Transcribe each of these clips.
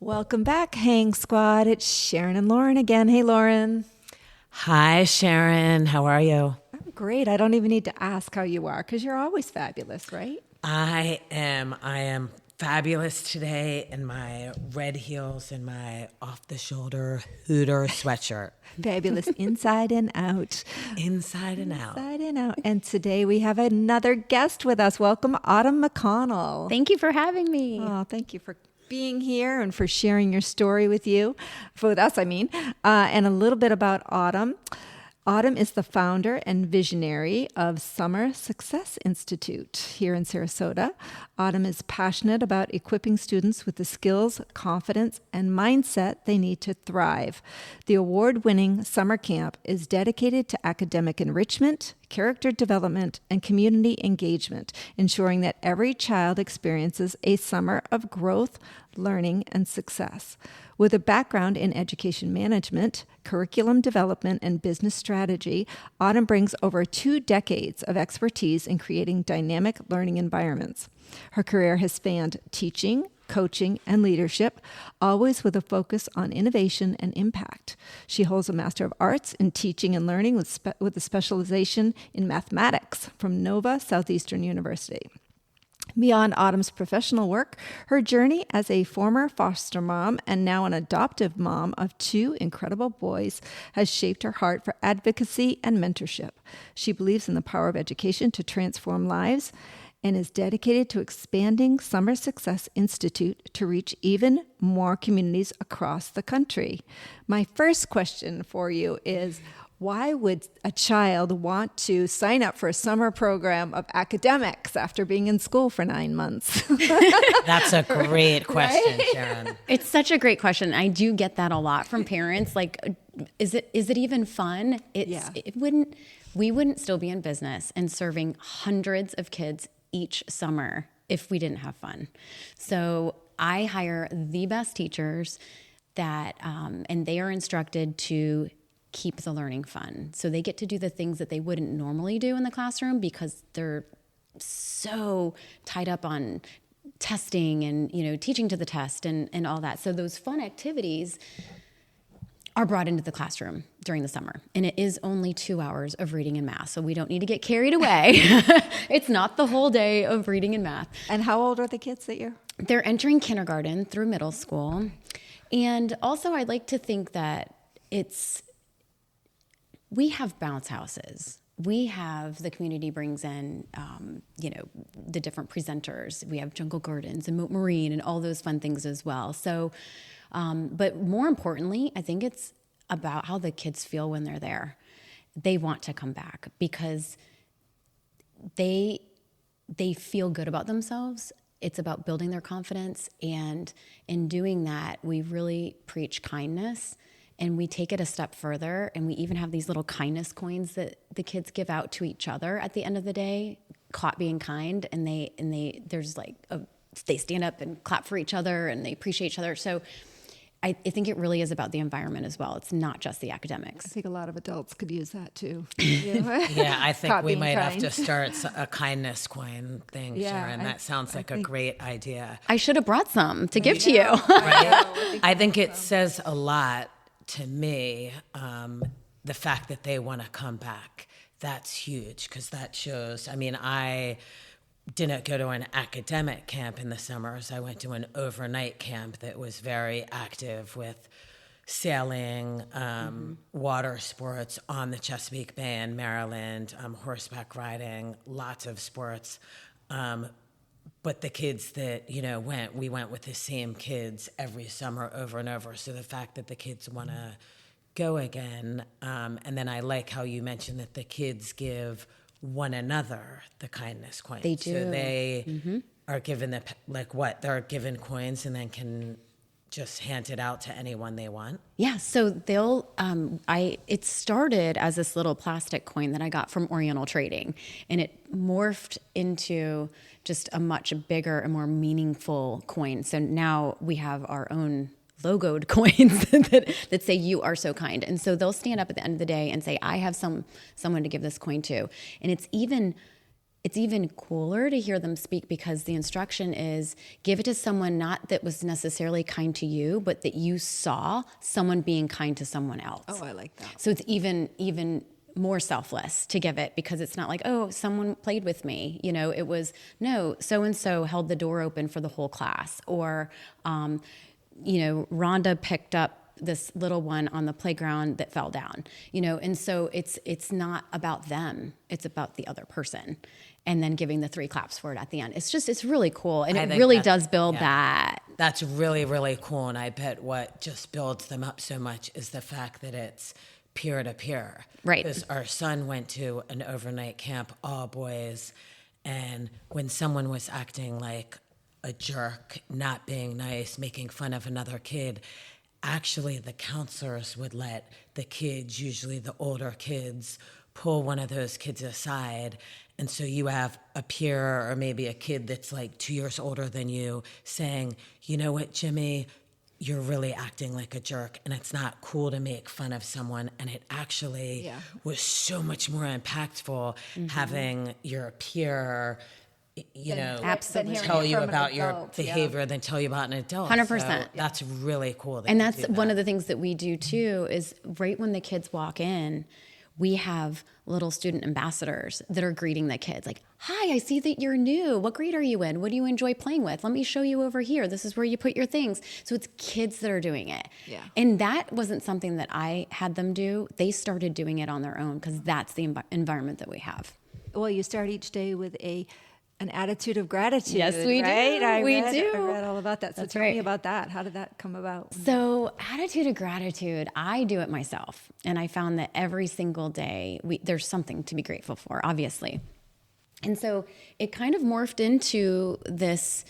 Welcome back, Hang Squad. It's Sharon and Lauren again. Hey, Lauren. Hi, Sharon. How are you? I'm great. I don't even need to ask how you are because you're always fabulous, right? I am fabulous today in my red heels and my off-the-shoulder Hooter sweatshirt. Fabulous inside and out. Inside and out. Inside and out. And today we have another guest with us. Welcome, Autumn McConnell. Thank you for having me. Oh, thank you for being here and for sharing your story with us, and a little bit about Autumn. Autumn is the founder and visionary of Summer Success Institute here in Sarasota. Autumn is passionate about equipping students with the skills, confidence, and mindset they need to thrive. The award-winning summer camp is dedicated to academic enrichment, character development, and community engagement, ensuring that every child experiences a summer of growth, learning, and success. With a background in education management, curriculum development, and business strategy, Autumn brings over 2 decades of expertise in creating dynamic learning environments. Her career has spanned teaching, coaching, and leadership, always with a focus on innovation and impact. She holds a Master of Arts in Teaching and Learning with a specialization in mathematics from Nova Southeastern University. Beyond Autumn's professional work, her journey as a former foster mom and now an adoptive mom of 2 incredible boys has shaped her heart for advocacy and mentorship. She believes in the power of education to transform lives and is dedicated to expanding Summer Success Institute to reach even more communities across the country. My first question for you is, why would a child want to sign up for a summer program of academics after being in school for 9 months? That's a great question, right? Sharon. It's such a great question. I do get that a lot from parents. Like, is it even fun? We wouldn't still be in business and serving hundreds of kids each summer if we didn't have fun. So I hire the best teachers and they are instructed to keep the learning fun. So they get to do the things that they wouldn't normally do in the classroom because they're so tied up on testing and, teaching to the test and all that. So those fun activities are brought into the classroom during the summer. And it is only 2 hours of reading and math. So we don't need to get carried away. It's not the whole day of reading and math. And how old are the kids that They're entering kindergarten through middle school. And also I'd like to think that we have bounce houses. We have the community brings in, the different presenters. We have jungle gardens and Moat Marine and all those fun things as well. So, but more importantly, I think it's about how the kids feel when they're there. They want to come back because they feel good about themselves. It's about building their confidence. And in doing that, we really preach kindness. And we take it a step further, and we even have these little kindness coins that the kids give out to each other at the end of the day, caught being kind, and they stand up and clap for each other, and they appreciate each other. So I think it really is about the environment as well. It's not just the academics. I think a lot of adults could use that too. Yeah, I think we might have to start a kindness coin thing, Sharon. That sounds like a great idea. I should have brought some to give to you. Right? I think it says a lot to me, the fact that they want to come back. That's huge because that shows, I didn't go to an academic camp in the summers. I went to an overnight camp that was very active with sailing, water sports on the Chesapeake Bay in Maryland, horseback riding, lots of sports. But the kids that, we went with the same kids every summer over and over. So the fact that the kids want to go again. And then I like how you mentioned that the kids give one another the kindness coins. They do. So they are given they're given coins and then can just hand it out to anyone they want? Yeah, so they'll, it started as this little plastic coin that I got from Oriental Trading, and it morphed into just a much bigger and more meaningful coin. So now we have our own logoed coins that say "You are so kind," and so they'll stand up at the end of the day and say, "I have someone to give this coin to," and it's it's even cooler to hear them speak because the instruction is give it to someone not that was necessarily kind to you, but that you saw someone being kind to someone else. Oh, I like that. So it's even more selfless to give it because it's not like, oh, someone played with me. You know, it was, no, so-and-so held the door open for the whole class. Or, you know, Rhonda picked up this little one on the playground that fell down, you know, and so it's not about them. It's about the other person. And then giving the 3 claps for it at the end. It's really cool. And it really does build that. That's really, really cool. And I bet what just builds them up so much is the fact that it's peer to peer. Right. Because our son went to an overnight camp, all boys. And when someone was acting like a jerk, not being nice, making fun of another kid, actually the counselors would let the kids, usually the older kids, pull one of those kids aside. And so you have a peer or maybe a kid that's like 2 years older than you saying, you know what, Jimmy, you're really acting like a jerk and it's not cool to make fun of someone. And it actually was so much more impactful having your peer, you know, absolutely tell you about your behavior than tell you about an adult. 100%. So that's really cool. And that's one of the things that we do too is right when the kids walk in, we have little student ambassadors that are greeting the kids like, hi, I see that you're new. What grade are you in? What do you enjoy playing with? Let me show you over here. This is where you put your things. So it's kids that are doing it. Yeah. And that wasn't something that I had them do. They started doing it on their own because that's the environment that we have. Well, you start each day with an attitude of gratitude. Yes, we right? do. I do. read all about that. So tell me about that. How did that come about? So attitude of gratitude, I do it myself. And I found that every single day, there's something to be grateful for, obviously. And so it kind of morphed into this,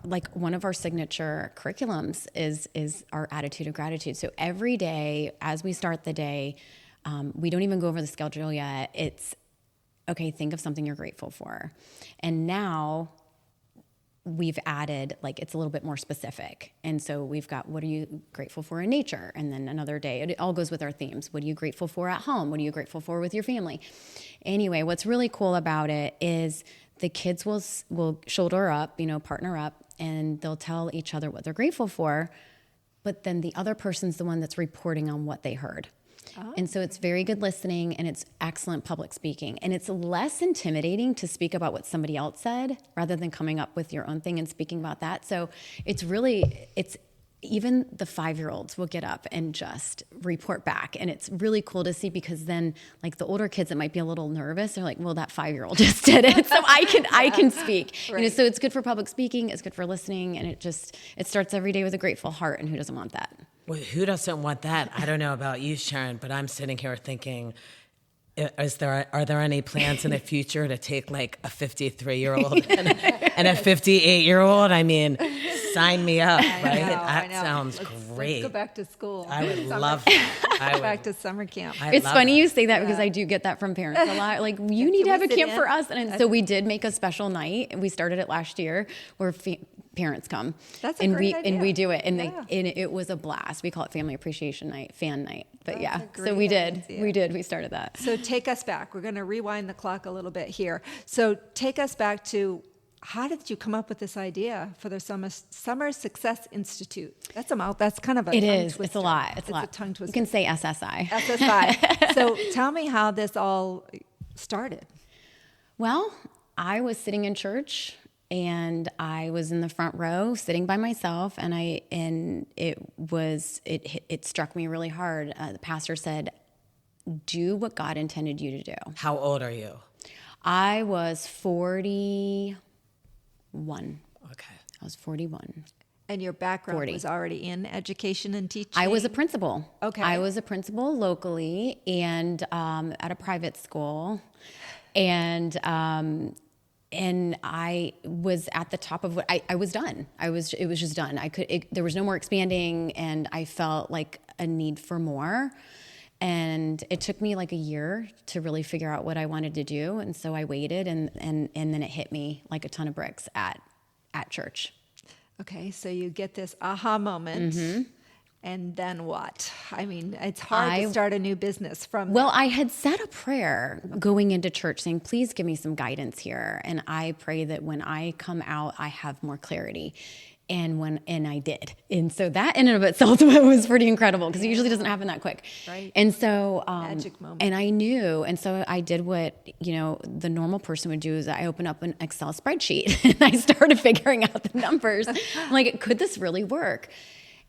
like one of our signature curriculums is our attitude of gratitude. So every day, as we start the day, we don't even go over the schedule yet. It's, okay, think of something you're grateful for. And now we've added, like, it's a little bit more specific. And so we've got, what are you grateful for in nature? And then another day, it all goes with our themes. What are you grateful for at home? What are you grateful for with your family? Anyway, what's really cool about it is the kids will shoulder up, you know, partner up, and they'll tell each other what they're grateful for. But then the other person's the one that's reporting on what they heard. Oh. And so it's very good listening and it's excellent public speaking. And it's less intimidating to speak about what somebody else said rather than coming up with your own thing and speaking about that. So it's even the 5-year-olds will get up and just report back. And it's really cool to see because then like the older kids that might be a little nervous, they're like, well, that 5-year-old just did it. So I can speak. Right. You know, so it's good for public speaking. It's good for listening. And it starts every day with a grateful heart. And who doesn't want that? Well, who doesn't want that? I don't know about you, Sharon, but I'm sitting here thinking, are there any plans in the future to take like a 53-year-old and a 58-year-old? I mean, sign me up, right? That sounds great. Let's go back to school. I would love that. Go back to summer camp. It's funny you say that because I do get that from parents a lot. Like, you need to have a camp for us. And so we did make a special night. We started it last year where parents come. That's a great idea. And we do it. And it was a blast. We call it Family Appreciation Night, fan night. But so we did. We started that. So take us back. We're going to rewind the clock a little bit here. So take us back to, how did you come up with this idea for the Summer Success Institute? That's kind of a tongue twister. It's a lot. It's a tongue twister. You can say SSI. SSI. So tell me how this all started. Well, I was sitting in church and I was in the front row sitting by myself, and it struck me really hard. The pastor said, do what God intended you to do. How old are you? I was 41. Okay. I was 41. And your background was already in education and teaching? I was a principal. Okay. I was a principal locally and at a private school. And I was at the top of what I was done. It was just done. There was no more expanding, and I felt like a need for more. And it took me like a year to really figure out what I wanted to do. And so I waited, and then it hit me like a ton of bricks at church. Okay, so you get this aha moment, And then what? I mean, it's hard to start a new business from Well, I had said a prayer going into church saying, please give me some guidance here. And I pray that when I come out, I have more clarity. And I did. And so that in and of itself was pretty incredible because it usually doesn't happen that quick. Right. And so, magic moment. And I knew, and so I did what, the normal person would do is I opened up an Excel spreadsheet and I started figuring out the numbers. I'm like, could this really work?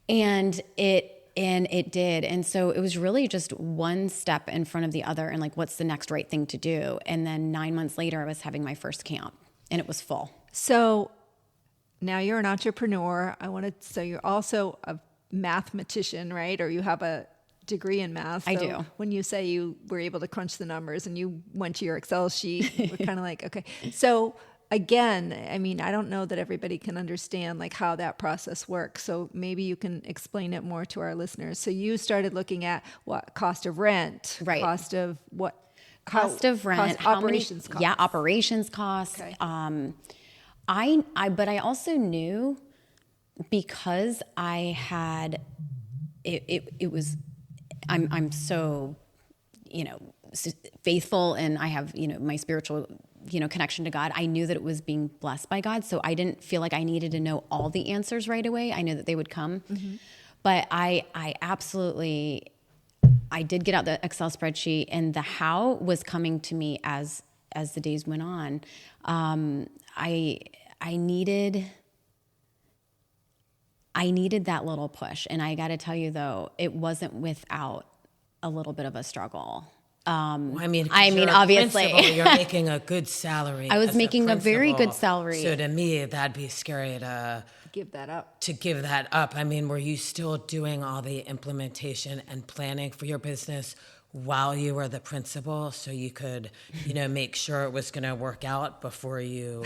And it did. And so it was really just one step in front of the other and like, what's the next right thing to do? And then 9 months later, I was having my first camp and it was full. So now you're an entrepreneur. So you're also a mathematician, right? Or you have a degree in math. So I do. When you say you were able to crunch the numbers and you went to your Excel sheet, we're kind of like, okay. So again, I mean, I don't know that everybody can understand like how that process works. So maybe you can explain it more to our listeners. So you started looking at what cost of rent, right? Cost of what? Cost of rent, operations costs. Yeah, operations costs. Okay. But I also knew because I had it was I'm so faithful and I have my spiritual connection to God. I knew that it was being blessed by God, so I didn't feel like I needed to know all the answers right away. I knew that they would come. Mm-hmm. But I absolutely did get out the Excel spreadsheet, and the how was coming to me as the days went on. I needed that little push. And I got to tell you though, it wasn't without a little bit of a struggle. I mean, obviously you're making a good salary. I was making a very good salary. So to me, that'd be scary to give that up. I mean, were you still doing all the implementation and planning for your business while you were the principal, so you could, make sure it was going to work out before you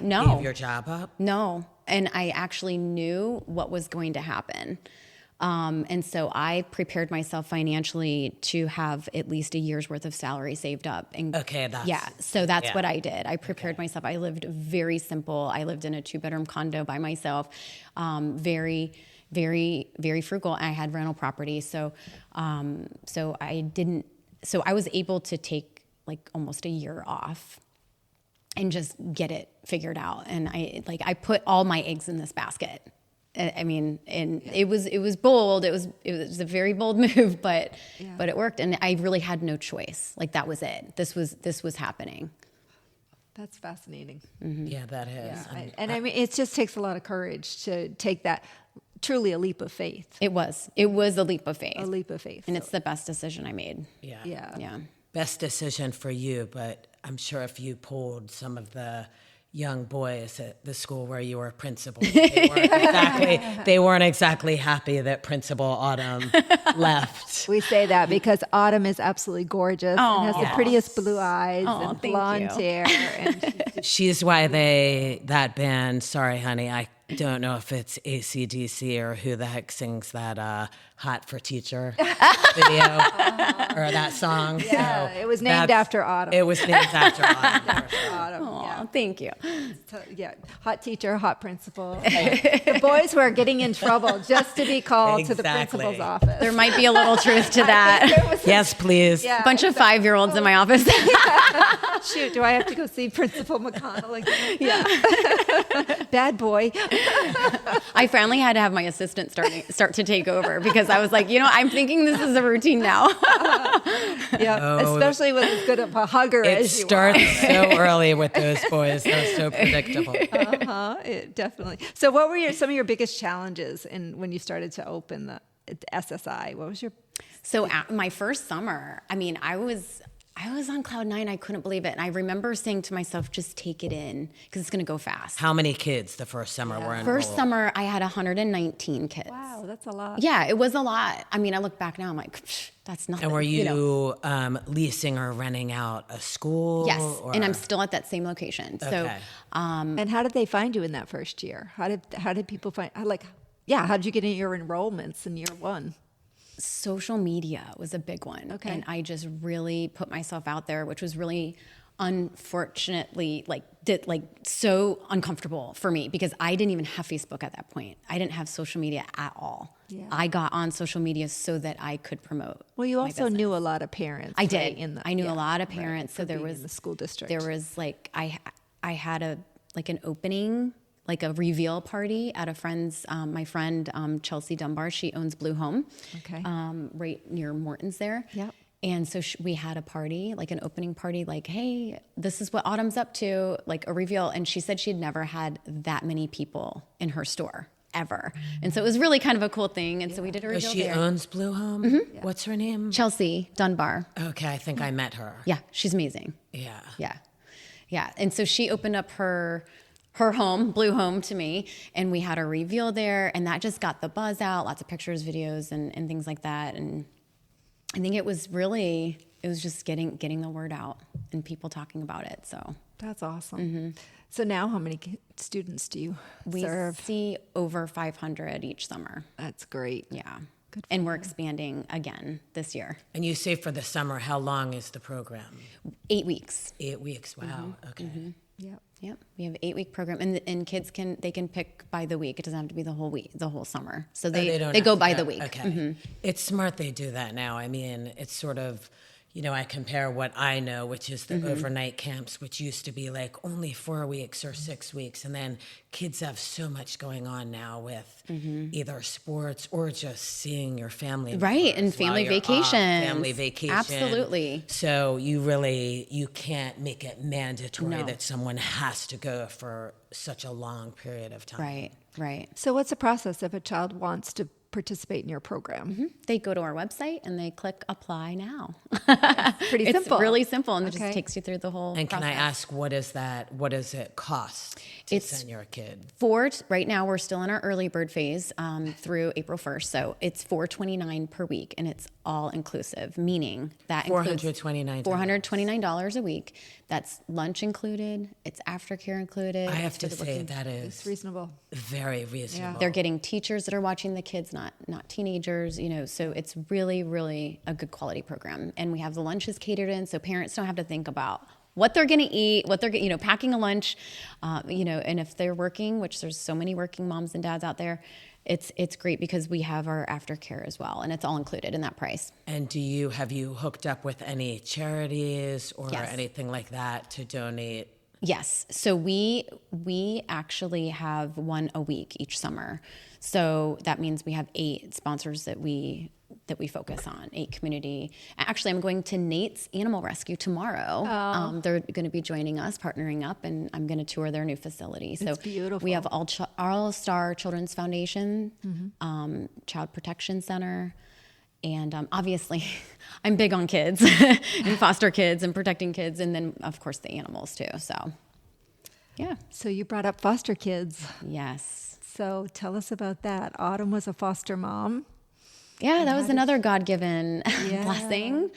gave your job up? No. And I actually knew what was going to happen. And so I prepared myself financially to have at least a year's worth of salary saved up. And so that's what I did. I prepared myself. I lived very simple. I lived in a 2-bedroom condo by myself, very, very, very frugal. I had rental property. So I was able to take like almost a year off and just get it figured out. And I put all my eggs in this basket. I mean, and it was bold. It was a very bold move, but it worked. And I really had no choice. Like that was it. This was happening. That's fascinating. Mm-hmm. Yeah, that is. Yeah. I mean, it just takes a lot of courage to take that. Truly a leap of faith. It was a leap of faith. A leap of faith. And it's the best decision I made. Yeah. Best decision for you, but I'm sure if you polled some of the young boys at the school where you were principal, they weren't exactly happy that Principal Autumn left. We say that because Autumn is absolutely gorgeous and has the prettiest blue eyes and blonde hair. And she's why that band, sorry honey, I don't know if it's AC/DC or who the heck sings that Hot for Teacher video or that song. Yeah, so it was named after Autumn. It was named after Autumn. Oh, thank you. Yeah, hot teacher, hot principal. The boys were getting in trouble just to be called to the principal's office. There might be a little truth to that. Yes, please. A bunch of 5-year-olds in my office. Shoot, do I have to go see Principal McConnell again? Yeah. Bad boy. I finally had to have my assistant start to take over because I was like, I'm thinking this is a routine now. Especially with as good of a hugger as you are. It starts so early with those boys. They're so predictable. Definitely. So what were some of your biggest challenges when you started to open the SSI? What was your... So my first summer, I mean, I was on cloud 9. I couldn't believe it. And I remember saying to myself, just take it in because it's going to go fast. How many kids the first summer were enrolled? First summer, I had 119 kids. Wow, that's a lot. Yeah, it was a lot. I mean, I look back now, I'm like, that's nothing. And were you leasing or renting out a school? Yes, and I'm still at that same location. Okay. So, and how did they find you in that first year? How did people find, how did you get in your enrollments in year one? Social media was a big one. Okay. And I just really put myself out there, which was really unfortunately so uncomfortable for me because I didn't even have Facebook at that point. I didn't have social media at all. Yeah. I got on social media so that I could promote. Well, you also knew a lot of parents. I did. I knew a lot of parents. So there was in the school district. There was I had an opening, like a reveal party at a friend's, my friend Chelsea Dunbar. She owns Blue Home, right near Morton's there. Yep. And so we had a party, like an opening party, like, hey, this is what Autumn's up to, like a reveal. And she said she'd never had that many people in her store ever. And so it was really kind of a cool thing. And so we did a reveal there. She owns Blue Home? Mm-hmm. Yeah. What's her name? Chelsea Dunbar. Okay, I think I met her. Yeah, she's amazing. Yeah. Yeah. Yeah. And so she opened up her home, Blue Home, to me, and we had a reveal there, and that just got the buzz out, lots of pictures, videos, and things like that. And I think it was just getting the word out and people talking about it. So that's awesome. Mm-hmm. So now how many students do you serve? We see over 500 each summer. That's great. Yeah. And we're expanding again this year. And you say for the summer, how long is the program? 8 weeks. 8 weeks, wow. Mm-hmm. Okay. Mm-hmm. Yep. We have an 8-week program, and kids can pick by the week. It doesn't have to be the whole summer. So they go by the week. Okay. Mm-hmm. It's smart they do that now. I mean, it's sort of, I compare what I know, which is the overnight camps, which used to be like only 4 weeks or 6 weeks. And then kids have so much going on now with either sports or just seeing your family. Right, and family vacations. Family vacation. Absolutely. So you can't make it mandatory that someone has to go for such a long period of time. Right. So what's the process if a child wants to participate in your program? Mm-hmm. They go to our website and they click apply now. Pretty simple. It's really simple, and it just takes you through the whole And process. Can I ask, what does it cost to send your kid? Right now we're still in our early bird phase through April 1st. So it's $429 per week, and it's all inclusive, meaning that includes $429 a week. That's lunch included. It's aftercare included. I have to say that is reasonable. Very reasonable. Yeah. They're getting teachers that are watching the kids, not teenagers, so it's really, really a good quality program. And we have the lunches catered in, so parents don't have to think about what they're going to eat, what they're, packing a lunch, and if they're working, which there's so many working moms and dads out there, it's great because we have our aftercare as well, and it's all included in that price. And have you hooked up with any charities or anything like that to donate? Yes. So we actually have one a week each summer. So that means we have 8 sponsors that we focus on, 8 community. Actually, I'm going to Nate's Animal Rescue tomorrow. Oh. They're going to be joining us, partnering up, and I'm going to tour their new facility. So it's beautiful. We have All Star Children's Foundation, Child Protection Center, and obviously I'm big on kids and foster kids and protecting kids, and then of course the animals too. So yeah. So you brought up foster kids. Yes. So tell us about that. Autumn was a foster mom. Yeah, that was another God-given blessing.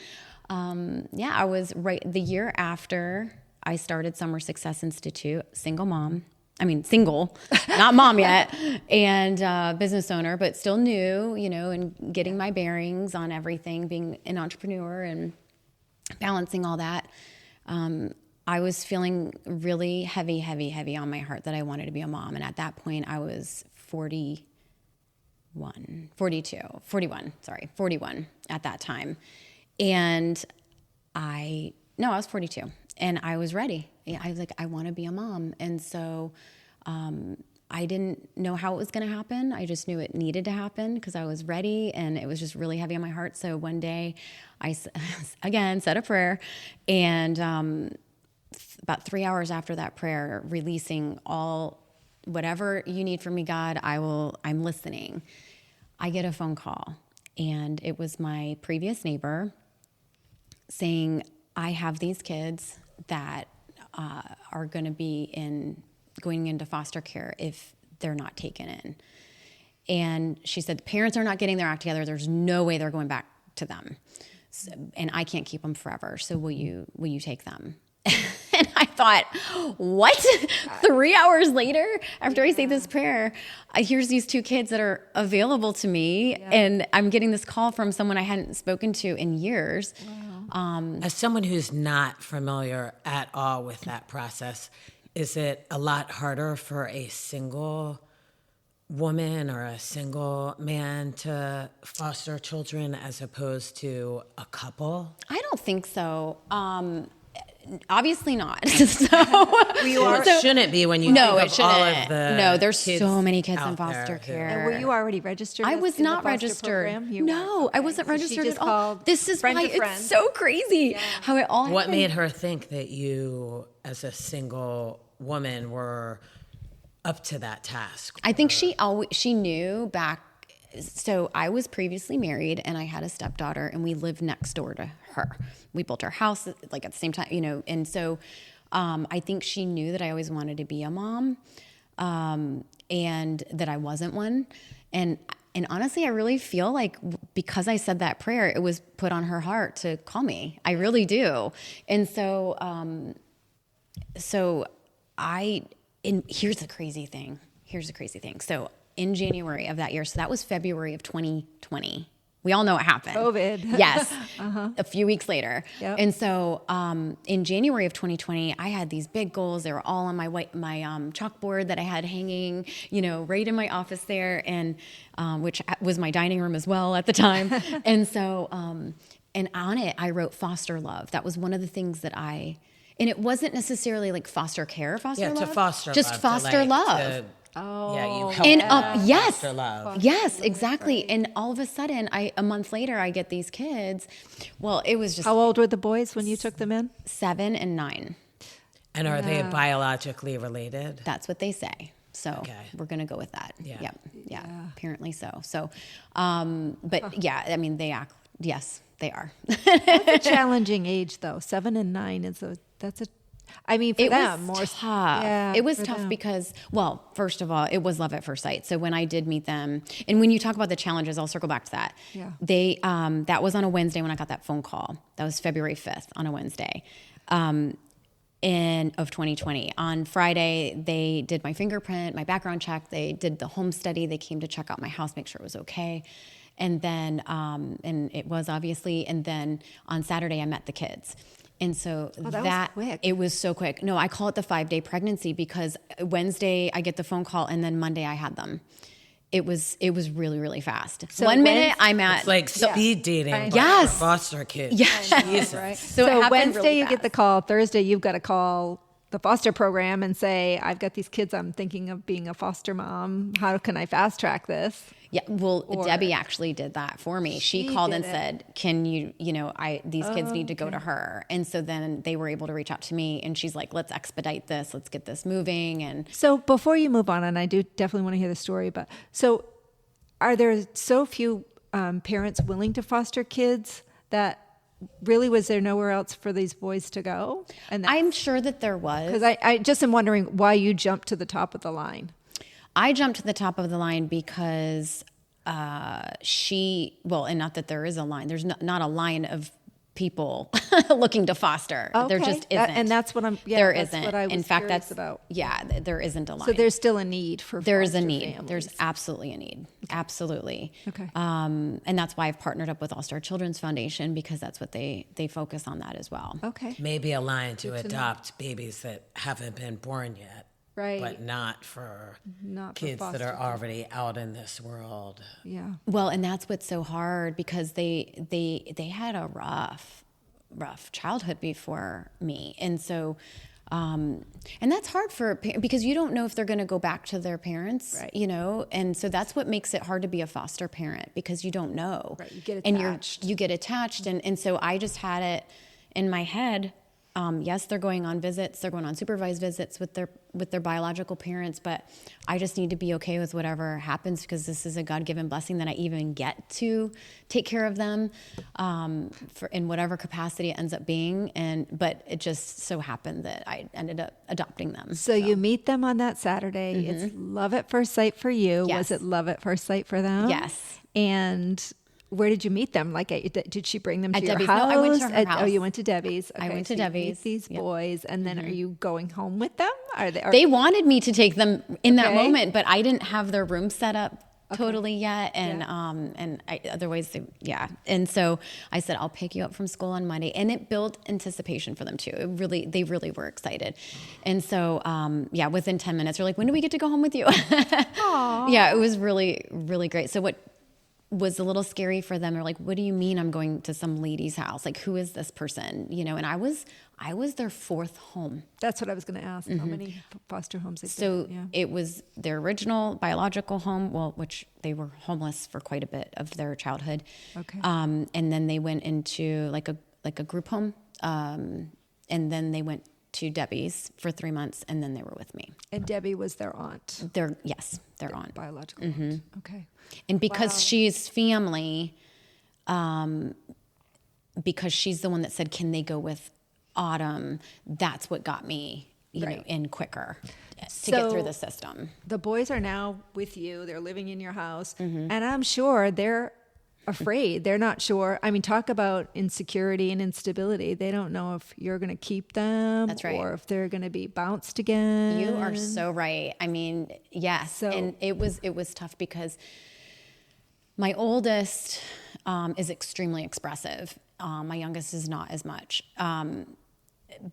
I was the year after I started Summer Success Institute, single, not mom yet, and business owner, but still new, and getting my bearings on everything, being an entrepreneur and balancing all that. I was feeling really heavy on my heart that I wanted to be a mom. And at that point I was 41 at that time. And I was 42 and I was ready. I was like, I want to be a mom. And so, I didn't know how it was going to happen. I just knew it needed to happen because I was ready and it was just really heavy on my heart. So one day I, again, said a prayer, and, about 3 hours after that prayer, releasing all, whatever you need from me, God, I'm listening. I get a phone call, and it was my previous neighbor saying, I have these kids that are going to be going into foster care if they're not taken in. And she said, the parents are not getting their act together. There's no way they're going back to them. So, and I can't keep them forever. So will you take them? And I thought, what? 3 hours later, after I say this prayer, here's these 2 kids that are available to me, and I'm getting this call from someone I hadn't spoken to in years. As someone who's not familiar at all with that process, is it a lot harder for a single woman or a single man to foster children as opposed to a couple? I don't think so. Obviously not. So it shouldn't be when you no, think it of shouldn't. all of the No, there's kids so many kids in out foster there care. And were you already registered? I was in the not foster registered. program? You No, weren't. I Okay. wasn't So she registered just at all. called This is friend why to friend. it's so crazy how it all What happened. made her think that you, as a single woman, were up to that task? I think she knew back. So I was previously married and I had a stepdaughter and we lived next door to her. We built our house like at the same time, and so I think she knew that I always wanted to be a mom, and that I wasn't one. And honestly, I really feel like because I said that prayer, it was put on her heart to call me. I really do. And so, here's the crazy thing. So in January of that year, so that was February of 2020. We all know what happened. COVID. Yes. A few weeks later. Yep. And so in January of 2020, I had these big goals. They were all on my chalkboard that I had hanging, right in my office there, and which was my dining room as well at the time. And so, and on it, I wrote foster love. That was one of the things that and it wasn't necessarily like foster care, foster love. To foster just love. foster love. You help And yes, foster love. yes, exactly. And all of a sudden, a month later, I get these kids. Well, it was just How old were the boys when you took them in? 7 and 9. And are they biologically related? That's what they say. So we're going to go with that. Yeah. Yep. Yeah. Apparently so. So, but yeah, I mean, yes, they are. That's a challenging age, though. 7 and 9 I mean, for them, more tough. Yeah, it was for tough them. because, well, first of all, it was love at first sight. So when I did meet them, and when you talk about the challenges, I'll circle back to that. Yeah. They, that was on a Wednesday when I got that phone call. That was February 5th on a Wednesday. Of 2020. On Friday, they did my fingerprint, my background check. They did the home study. They came to check out my house, make sure it was okay. And then, and it was obviously, and then on Saturday I met the kids. And so that was quick. It was so quick. No, I call it the 5-day pregnancy because Wednesday I get the phone call and then Monday I had them. It was really, really fast. So 1 minute I'm at It's like speed dating, but Yes. for foster kids. Yes. Jesus. Right. So it So happened Wednesday really you get fast. the call. Thursday you've got to call the foster program and say, I've got these kids. I'm thinking of being a foster mom. How can I fast track this? Yeah, well, Debbie actually did that for me. She called and did it. said, "Can you, these kids need to go to her." And so then they were able to reach out to me, and she's like, "Let's expedite this. Let's get this moving." And So before you move on, and I do definitely want to hear the story, but so are there so few parents willing to foster kids that really was there nowhere else for these boys to go? And I'm sure that there was. because I just am wondering why you jumped to the top of the line. I jumped to the top of the line because and not that there is a line. There's not a line of people looking to foster. There Okay. just isn't. And that's what there that's isn't. what I was In fact, curious that's about. Yeah, there isn't a line. So there's still a need for There is a foster need. families. There's absolutely a need. Absolutely. Okay. And that's why I've partnered up with All Star Children's Foundation because that's what they focus on that as well. Okay. Maybe a line to adopt babies that haven't been born yet. Right. But not for Not for kids that foster are already out in this world. Yeah. Well, and that's what's so hard because they had a rough childhood before me, and so. And that's hard because you don't know if they're going to go back to their parents, Right. And so that's what makes it hard to be a foster parent because you don't know. Right, you get and attached. you get attached, and so I just had it in my head. Yes, they're going on visits. They're going on supervised visits with their biological parents, but I just need to be okay with whatever happens because this is a God-given blessing that I even get to take care of them in whatever capacity it ends up being. But it just so happened that I ended up adopting them. So you meet them on that Saturday. It's love at first sight for you. Yes. Was it love at first sight for them? Yes. And where did you meet them? Like, did she bring them to At your Debbie's. house? No, I went to her Oh, house. you went to Debbie's. I went to so you Debbie's. meet these Yep. boys, and then are you going home with them? Are they? They wanted me to take them in that Okay. moment, but I didn't have their room set up totally yet. And, otherwise, And so I said, I'll pick you up from school on Monday. And it built anticipation for them too. They really were excited. And so, within 10 minutes, they're like, when do we get to go home with you? Yeah, it was really, really great. So what was a little scary for them, they're like, what do you mean I'm going to some lady's house? Like, who is this person? And I was their fourth home. That's what I was going to ask. How many foster homes they've So been in? it was their original biological home, which they were homeless for quite a bit of their childhood. Okay. And then they went into like a group home. And then they went to Debbie's for 3 months, and then they were with me. And Debbie was their aunt. Their aunt. Biological aunt. Okay. And because she's family, because she's the one that said, can they go with Autumn? That's what got me, in quicker to get through the system. The boys are now with you. They're living in your house. And I'm sure they're afraid. They're not sure. I mean, talk about insecurity and instability. They don't know if you're going to keep them. That's right. Or if they're going to be bounced again. You are so right. I mean, yes. So, and it was tough because my oldest is extremely expressive. My youngest is not as much.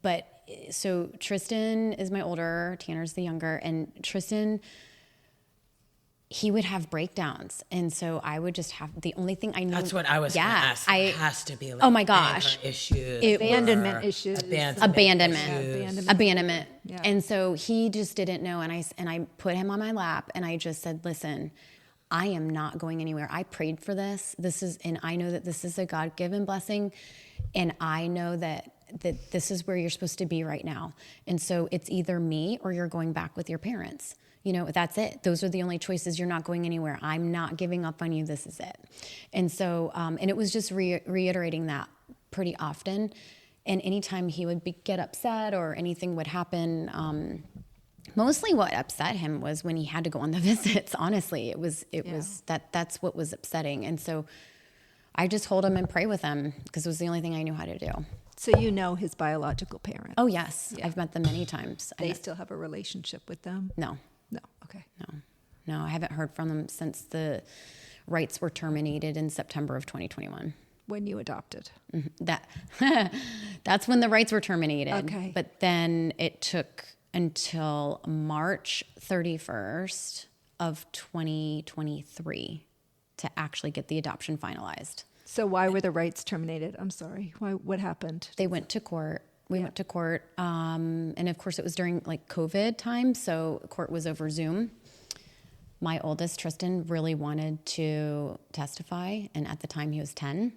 But so Tristan is my older, Tanner's the younger, and Tristan, he would have breakdowns. And so I would just have, the only thing I know. That's what I was going to ask. It has to be like, oh my gosh, issues, abandonment issues. Abandonment. Yeah. And so he just didn't know. And I put him on my lap and I just said, listen, I am not going anywhere. I prayed for this. And I know that this is a God-given blessing. And I know that this is where you're supposed to be right now. And so it's either me or you're going back with your parents. That's it. Those are the only choices. You're not going anywhere. I'm not giving up on you. This is it. And so, and it was just reiterating that pretty often. And anytime he would get upset or anything would happen, mostly what upset him was when he had to go on the visits. Honestly, it was that's what was upsetting. And so I just hold him and pray with him because it was the only thing I knew how to do. So you know his biological parents? Oh, yes. Yeah. I've met them many times. They still have a relationship with them? No. No. Okay. No, I haven't heard from them since the rights were terminated in September of 2021. When you adopted? That's when the rights were terminated. Okay. But then it took until March 31st of 2023 to actually get the adoption finalized. So why were the rights terminated? I'm sorry. What happened? They went to court. We went to court. And of course it was during COVID time. So court was over Zoom. My oldest, Tristan, really wanted to testify. And at the time he was 10.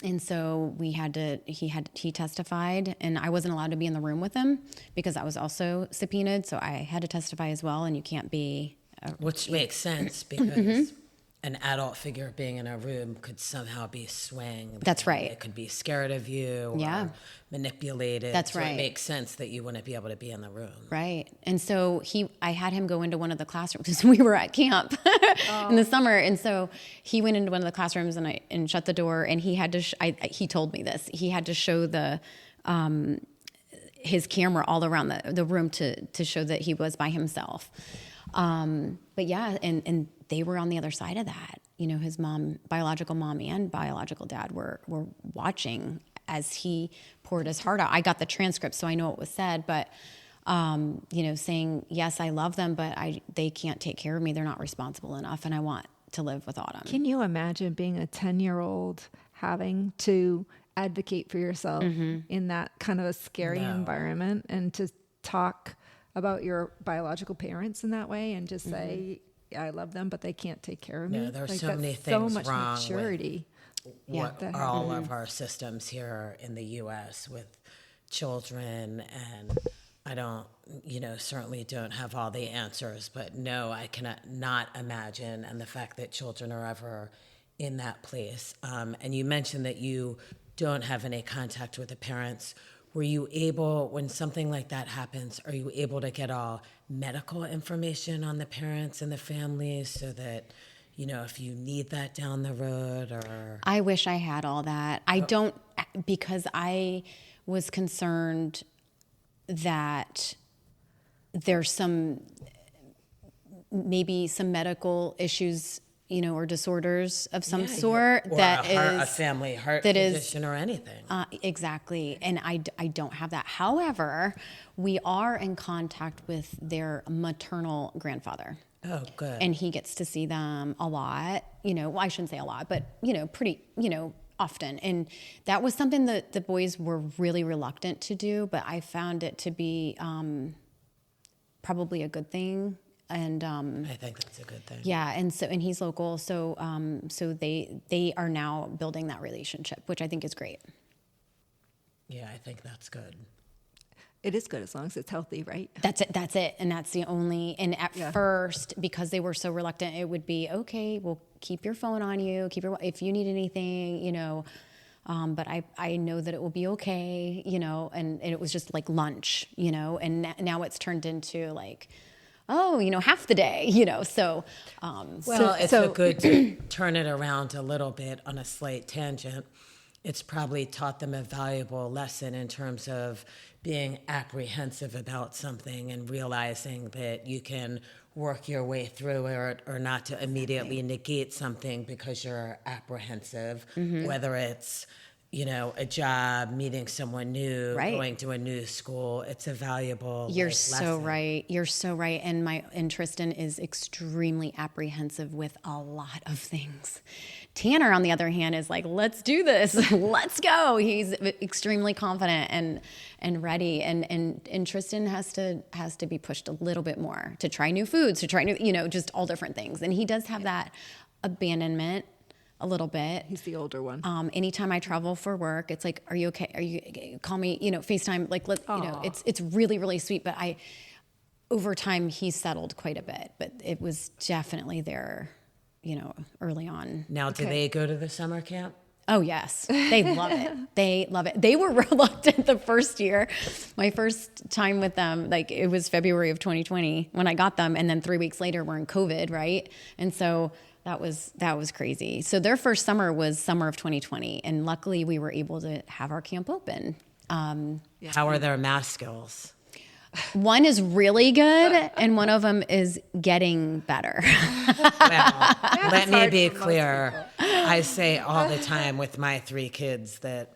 And so he testified, and I wasn't allowed to be in the room with him because I was also subpoenaed. So I had to testify as well. And you can't be. Which makes sense because an adult figure being in a room could somehow be swaying. That's right. It could be scared of you or manipulated. That's so right. It makes sense that you wouldn't be able to be in the room. Right. And so I had him go into one of the classrooms because we were at camp in the summer. And so he went into one of the classrooms and shut the door, and he had to, he told me this, he had to show his camera all around the room to show that he was by himself. But yeah, and they were on the other side of that. His mom, biological mom and biological dad were watching as he poured his heart out. I got the transcript, so I know what was said, but, saying, yes, I love them, but they can't take care of me. They're not responsible enough, and I want to live with Autumn. Can you imagine being a 10-year-old having to advocate for yourself in that kind of a scary environment and to talk about your biological parents in that way and just say, I love them, but they can't take care of me? No, there are so many things so much wrong maturity. What are all of our systems here in the U.S. with children, and I don't, certainly don't have all the answers, but no, I cannot not imagine, and the fact that children are ever in that place. And you mentioned that you don't have any contact with the parents. Were you able, when something like that happens, are you able to get all medical information on the parents and the families so that, if you need that down the road? Or I wish I had all that. I don't, because I was concerned that there's some maybe some medical issues, or disorders of some sort, or a family heart condition or anything. Exactly. And I don't have that. However, we are in contact with their maternal grandfather. Oh, good. And he gets to see them a lot, well, I shouldn't say a lot, but, pretty, often. And that was something that the boys were really reluctant to do, but I found it to be probably a good thing. And I think that's a good thing. Yeah, and he's local, so they are now building that relationship, which I think is great. Yeah, I think that's good. It is good as long as it's healthy, right? That's it, and that's the only. And at first, because they were so reluctant, it would be okay. Well, keep your phone on you. If you need anything, But I know that it will be okay, And it was just like lunch, And now it's turned into like, half the day, So, it's a good to turn it around a little bit on a slight tangent. It's probably taught them a valuable lesson in terms of being apprehensive about something and realizing that you can work your way through it, or not to immediately negate something because you're apprehensive, whether it's, a job, meeting someone new, going to a new school. It's a valuable You're so right. You're so right. And Tristan is extremely apprehensive with a lot of things. Tanner, on the other hand, is like, let's do this. Let's go. He's extremely confident and ready. And Tristan has to be pushed a little bit more to try new foods, to try new, just all different things. And he does have that abandonment a little bit. He's the older one. Anytime I travel for work, it's like, are you okay? Are you, call me, FaceTime, like, it's really, really sweet. But over time, he's settled quite a bit, but it was definitely there, early on. Now, do they go to the summer camp? Oh, yes. They love it. They love it. They were reluctant the first year. My first time with them, like, it was February of 2020 when I got them. And then 3 weeks later, we're in COVID, right? And so that was crazy. So their first summer was summer of 2020. And luckily, we were able to have our camp open. How are their math skills? One is really good, and one of them is getting better. Well, let me be clear. I say all the time with my 3 kids that,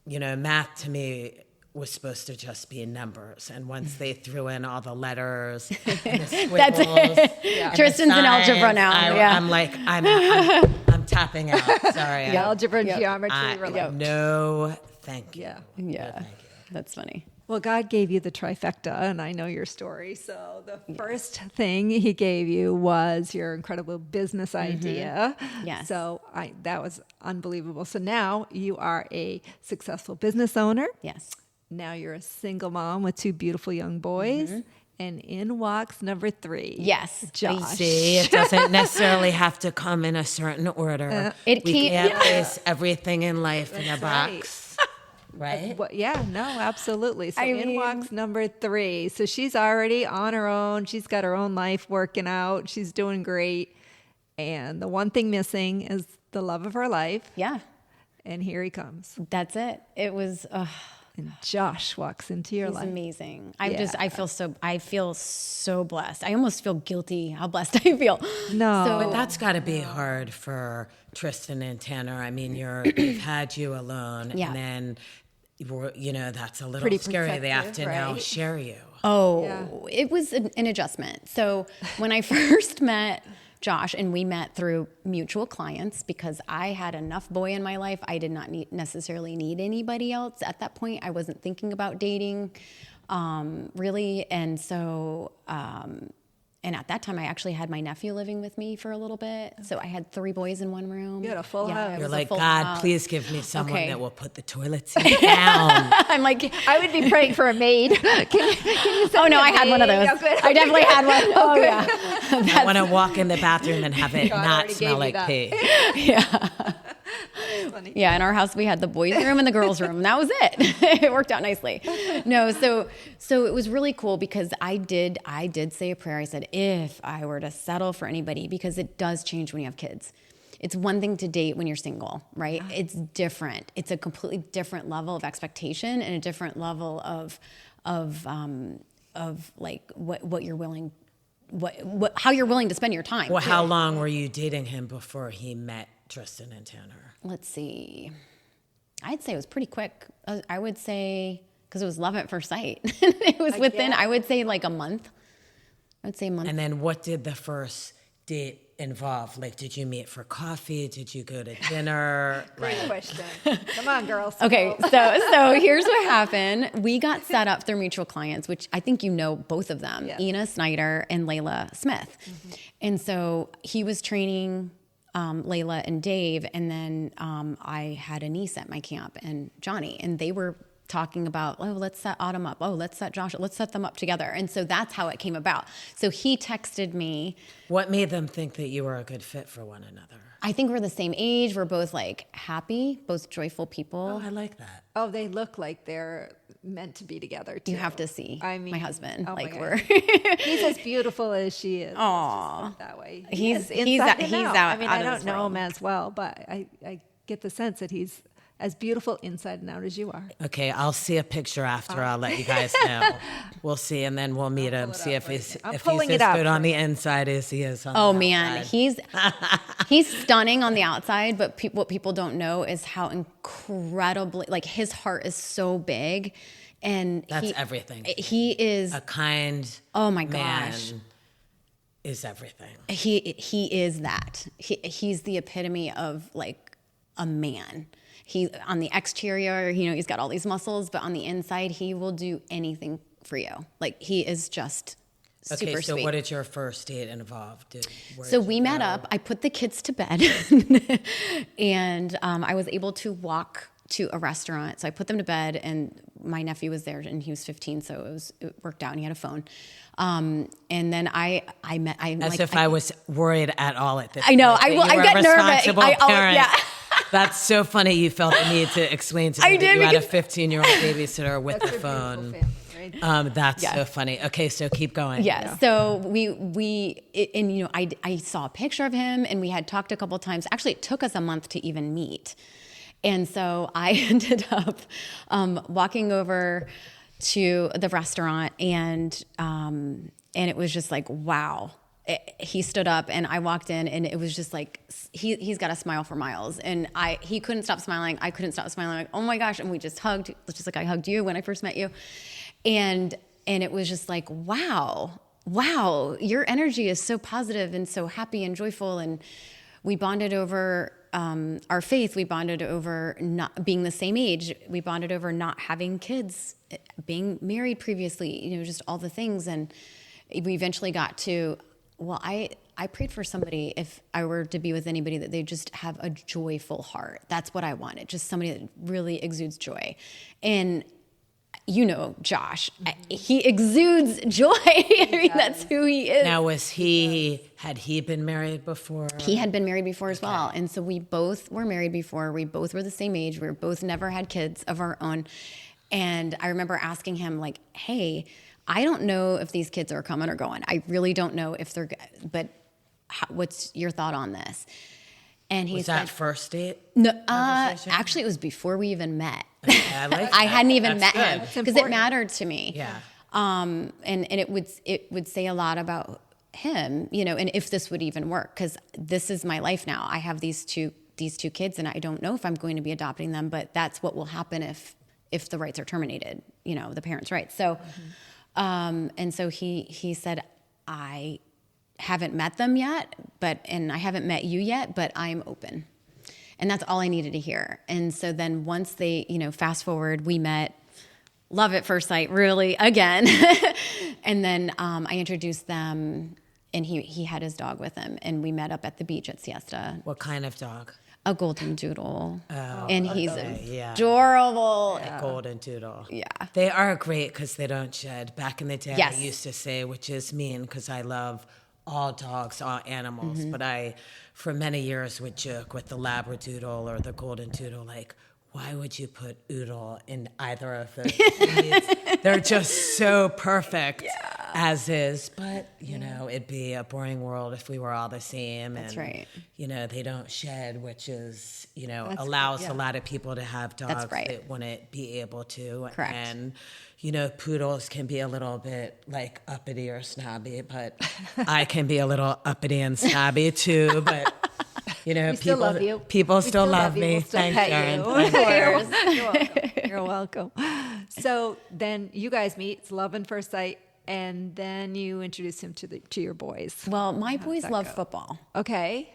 math to me was supposed to just be numbers. And once they threw in all the letters and the squiggles, that's it. Yeah. Tristan's in algebra now. I'm like, I'm tapping out. Sorry. Algebra and geometry. No, thank you. Yeah. Yeah. No, thank you. That's funny. Well, God gave you the trifecta, and I know your story. So the first thing he gave you was your incredible business idea. Yes. So that was unbelievable. So now you are a successful business owner. Yes. Now you're a single mom with 2 beautiful young boys. And in walks number 3. Yes. Josh. See, it doesn't necessarily have to come in a certain order. It we can't. can't place everything in life in a box. Right? Yeah, no, absolutely. So in walks number 3. So she's already on her own. She's got her own life working out. She's doing great. And the one thing missing is the love of her life. Yeah. And here he comes. That's it. It was... And Josh walks into your life. Amazing. I feel so blessed. I almost feel guilty how blessed I feel. No. But that's got to be hard for Tristan and Tanner. I mean, they've had you alone, and then, that's a little Pretty scary. They have to now right? share you. It was an adjustment. So when I first met Josh, and we met through mutual clients because I had enough boy in my life. I did not necessarily need anybody else at that point. I wasn't thinking about dating, really. And so, and at that time, I actually had my nephew living with me for a little bit. So I had 3 boys in one room. You had a full house. You're like, God, please give me someone that will put the toilet seat down. I'm like, I would be praying for a maid. Can you send I had one of those. I definitely had one. Yeah. I want to walk in the bathroom and have it not smell like pee. Yeah. Yeah, in our house we had the boys' room and the girls' room. And that was it. It worked out nicely. No, so it was really cool because I did say a prayer. I said, if I were to settle for anybody, because it does change when you have kids. It's one thing to date when you're single, right? It's different. It's a completely different level of expectation and a different level of like what you're willing how you're willing to spend your time. Well, how long were you dating him before he met Tristan and Tanner? Let's see. I'd say it was pretty quick. I would say, because it was love at first sight. It was within, I would say like a month. I would say a month. And then what did the first date involve? Like, did you meet for coffee? Did you go to dinner? Great question. Come on, girls. Okay, so here's what happened. We got set up through mutual clients, which I think you know both of them, yes. Ina Snyder and Layla Smith. Mm-hmm. And so he was training Layla and Dave, and then I had a niece at my camp, and Johnny, and they were talking about, oh, let's set Autumn up. Oh, let's set Josh. Let's set them up together. And so that's how it came about. So he texted me. What made them think that you were a good fit for one another? I think we're the same age. We're both like happy, both joyful people. Oh, I like that. Oh, they look like they're meant to be together too. You have to see my husband. Oh like we're he's as beautiful as she is. Aw, that way. He's out. I mean, I don't know him as well, but I get the sense that he's as beautiful inside and out as you are. Okay, I'll see a picture after. I'll let you guys know. We'll see, and then we'll meet him. See if he's as good on the inside as he is on the outside. Oh man, he's stunning on the outside, but what people don't know is how incredibly, like, his heart is so big, and that's everything. He is a kind. Oh my gosh. Man is everything. He is that. He's the epitome of like a man. He on the exterior, he's got all these muscles, but on the inside, he will do anything for you. Like, he is just super sweet. Okay, so what did your first date involve? So we met up. I put the kids to bed, and I was able to walk to a restaurant. So I put them to bed, and my nephew was there, and he was 15, so it worked out, and he had a phone. And then I was worried at all at this. I know. Point, I got nervous. Parent. Yeah. That's so funny. You felt the need to explain to me that you had a 15-year-old babysitter with the phone. Family, right? That's so funny. Okay, so keep going. Yeah. So I saw a picture of him, and we had talked a couple of times. Actually, it took us a month to even meet, and so I ended up walking over to the restaurant, and it was just like, wow. He stood up, and I walked in, and it was just like, he's got a smile for miles, and he couldn't stop smiling. I couldn't stop smiling. Like, oh my gosh. And we just hugged, just like I hugged you when I first met you. And it was just like, wow, your energy is so positive and so happy and joyful. And we bonded over our faith. We bonded over not being the same age. We bonded over not having kids, being married previously, just all the things. And we eventually got to, well, I prayed for somebody, if I were to be with anybody, that they just have a joyful heart. That's what I wanted, just somebody that really exudes joy. And Josh, he exudes joy. I mean, that's who he is. Now, had he been married before? He had been married before as well. And so we both were married before. We both were the same age. We both never had kids of our own. And I remember asking him, like, hey, I don't know if these kids are coming or going. I really don't know if they're good, but what's your thought on this? And he said, that first date? No, actually, it was before we even met. Okay, I like that. I hadn't even That's met him because it mattered to me. Yeah. And it would say a lot about him, and if this would even work, because this is my life now. I have these two kids, and I don't know if I'm going to be adopting them, but that's what will happen if the rights are terminated, the parents' rights. So. And so he said, I haven't met them yet, and I haven't met you yet, but I'm open. And that's all I needed to hear. And so then once they, fast forward, we met, love at first sight, really, again. And then I introduced them, and he had his dog with him, and we met up at the beach at Siesta. What kind of dog? A golden doodle. Oh, and he's adorable. A golden doodle. Yeah. They are great because they don't shed. Back in the day, yes. I used to say, which is mean because I love all dogs, all animals, but I, for many years, would joke with the Labradoodle or the golden doodle, like, why would you put oodle in either of those breeds? They're just so perfect. Yeah. as is. But, you know, it'd be a boring world if we were all the same. That's and, right. You know, they don't shed, which is, you know, allows a lot of people to have dogs that wouldn't be able to. Correct. And, you know, poodles can be a little bit like uppity or snobby, but I can be a little uppity and snobby too. But, you know, people still love me. Thanks, Sharon. You're welcome. So then you guys meet. It's love at first sight, and then you introduce him to your boys. Well, my boys love football. Okay.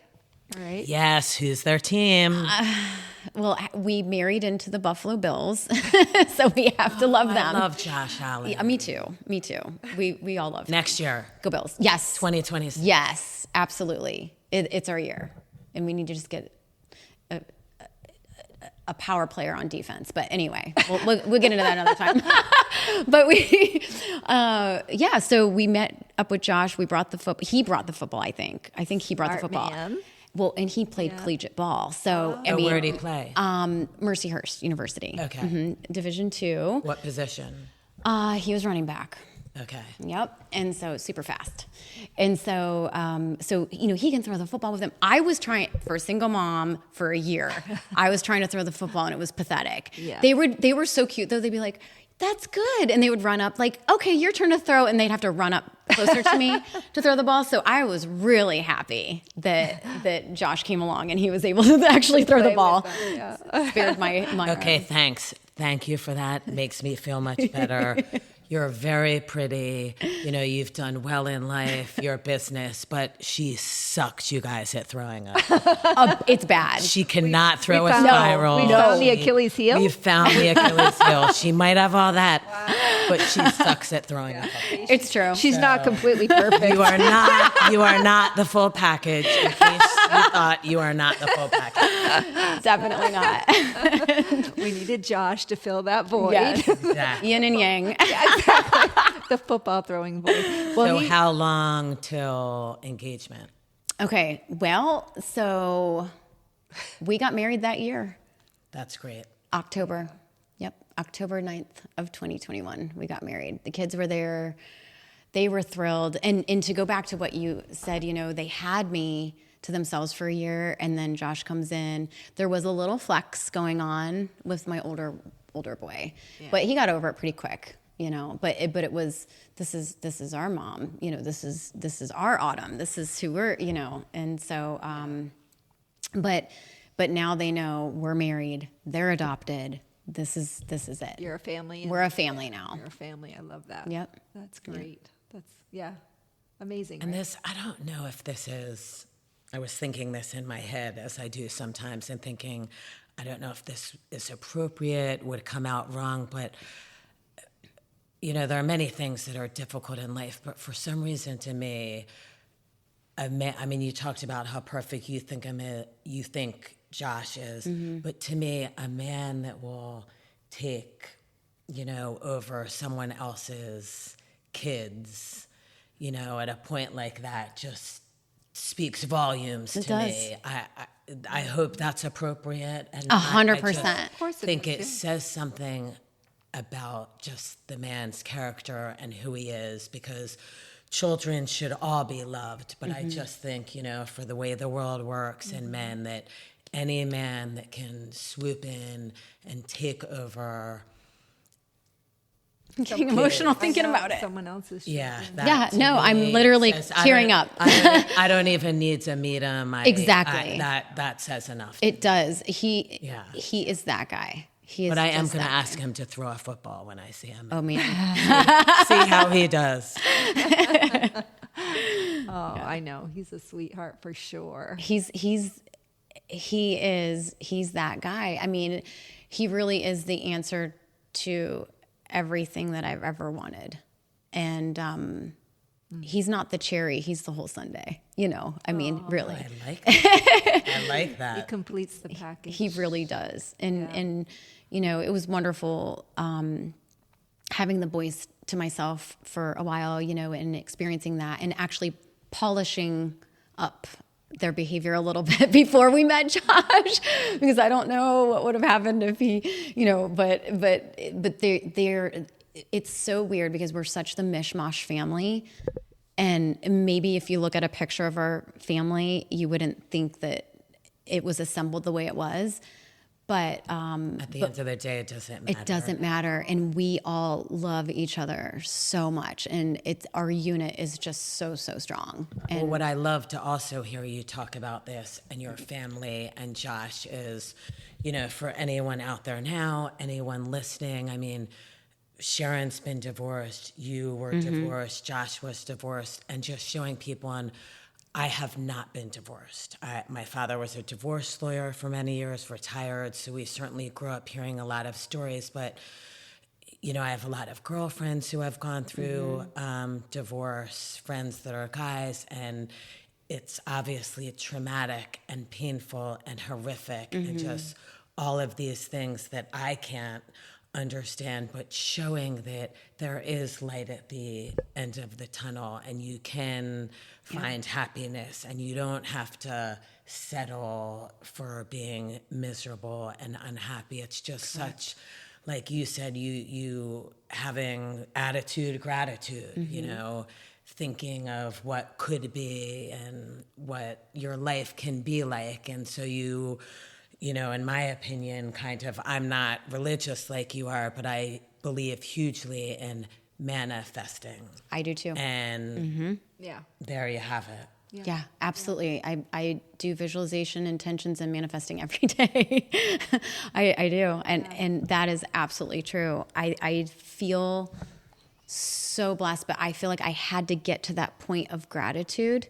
All right. Yes. Who's their team? Well, we married into the Buffalo Bills, so we have to love them. I love Josh Allen. Yeah, me too. We all love him. Next year. Go Bills. Yes. 2026. Yes, absolutely. It's our year, and we need to just get a power player on defense. But anyway, we'll get into that another time. But so we met up with Josh. We brought the football. He brought the football, I think. He brought the football. Man. Well, and he played collegiate ball. So, I mean, where did he play? Mercyhurst University. Okay. Mm-hmm. Division II. What position? He was running back. Okay. Yep. And so super fast. And so, you know, he can throw the football with him. I was trying, for a single mom for a year, I was trying to throw the football and it was pathetic. Yeah. They were so cute though. They'd be like, that's good. And they would run up like, okay, your turn to throw. And they'd have to run up closer to me to throw the ball. So I was really happy that Josh came along and he was able to actually throw the ball. Spared my Okay, thanks. Thank you for that. It makes me feel much better. You're very pretty. You know, you've done well in life, your business, but she sucks, you guys, at throwing up. It's bad. She cannot throw a spiral. We found the Achilles heel. We found the Achilles heel. She might have all that, but she sucks at throwing up. It's true. She's not completely perfect. You are not the full package. In case you thought you are not the full package. Definitely not. We needed Josh to fill that void. Yes. Exactly. Yin and yang. The football throwing void. So how long till engagement? Okay. Well, so we got married that year. That's great. October. Yep. October 9th of 2021, we got married. The kids were there. They were thrilled. And to go back to what you said, you know, they had me to themselves for a year, and then Josh comes in. There was a little flex going on with my older boy, but he got over it pretty quick, you know. But it was this is our mom, you know. This is our Autumn. This is who we're, you know. And so, but now they know we're married. They're adopted. This is it. You're a family. We're a family now. You're a family. I love that. Yep. That's great. That's amazing. And right? this, I don't know if this is, I was thinking this in my head as I do sometimes and thinking, I don't know if this is appropriate, would come out wrong, but you know, there are many things that are difficult in life, but for some reason to me, I mean, you talked about how perfect you think Josh is, but to me, a man that will take, you know, over someone else's kids, you know, at a point like that just speaks volumes to me. I hope that's appropriate. And 100%. Of course I think it says something about just the man's character and who he is, because children should all be loved. But I just think, you know, for the way the world works and men, that any man that can swoop in and take over. I'm getting emotional thinking about it. Someone else's. I'm literally tearing up. I don't even need to meet him. Exactly. That says enough. It does. He is that guy. He is. But I am going to ask him to throw a football when I see him. Oh man. See how he does. I know. He's a sweetheart for sure. He's that guy. I mean, he really is the answer to everything that I've ever wanted. And he's not the cherry, he's the whole sundae. You know, I mean, really. I like that. I like that. He completes the package. He really does. And you know, it was wonderful having the boys to myself for a while, you know, and experiencing that and actually polishing up their behavior a little bit before we met Josh, because I don't know what would have happened if he, you know, but they're it's so weird because we're such the mishmash family. And maybe if you look at a picture of our family, you wouldn't think that it was assembled the way it was. But at the end of the day, it doesn't matter. It doesn't matter. And we all love each other so much. And our unit is just so, so strong. And well, what I love to also hear you talk about this and your family and Josh is, for anyone out there now, anyone listening, I mean, Sharon's been divorced, you were divorced, Josh was divorced, and just showing people I have not been divorced. My father was a divorce lawyer for many years, retired, so we certainly grew up hearing a lot of stories, but I have a lot of girlfriends who have gone through divorce, friends that are guys, and it's obviously traumatic and painful and horrific and just all of these things that I can't understand, but showing that there is light at the end of the tunnel and you can find happiness and you don't have to settle for being miserable and unhappy. It's just such, like you said, you having attitude, gratitude, thinking of what could be and what your life can be like. And so in my opinion, I'm not religious like you are, but I believe hugely in manifesting. I do too. And there you have it. Yeah, absolutely. I do visualization, intentions, and manifesting every day. I do. And that is absolutely true. I feel so blessed, but I feel like I had to get to that point of gratitude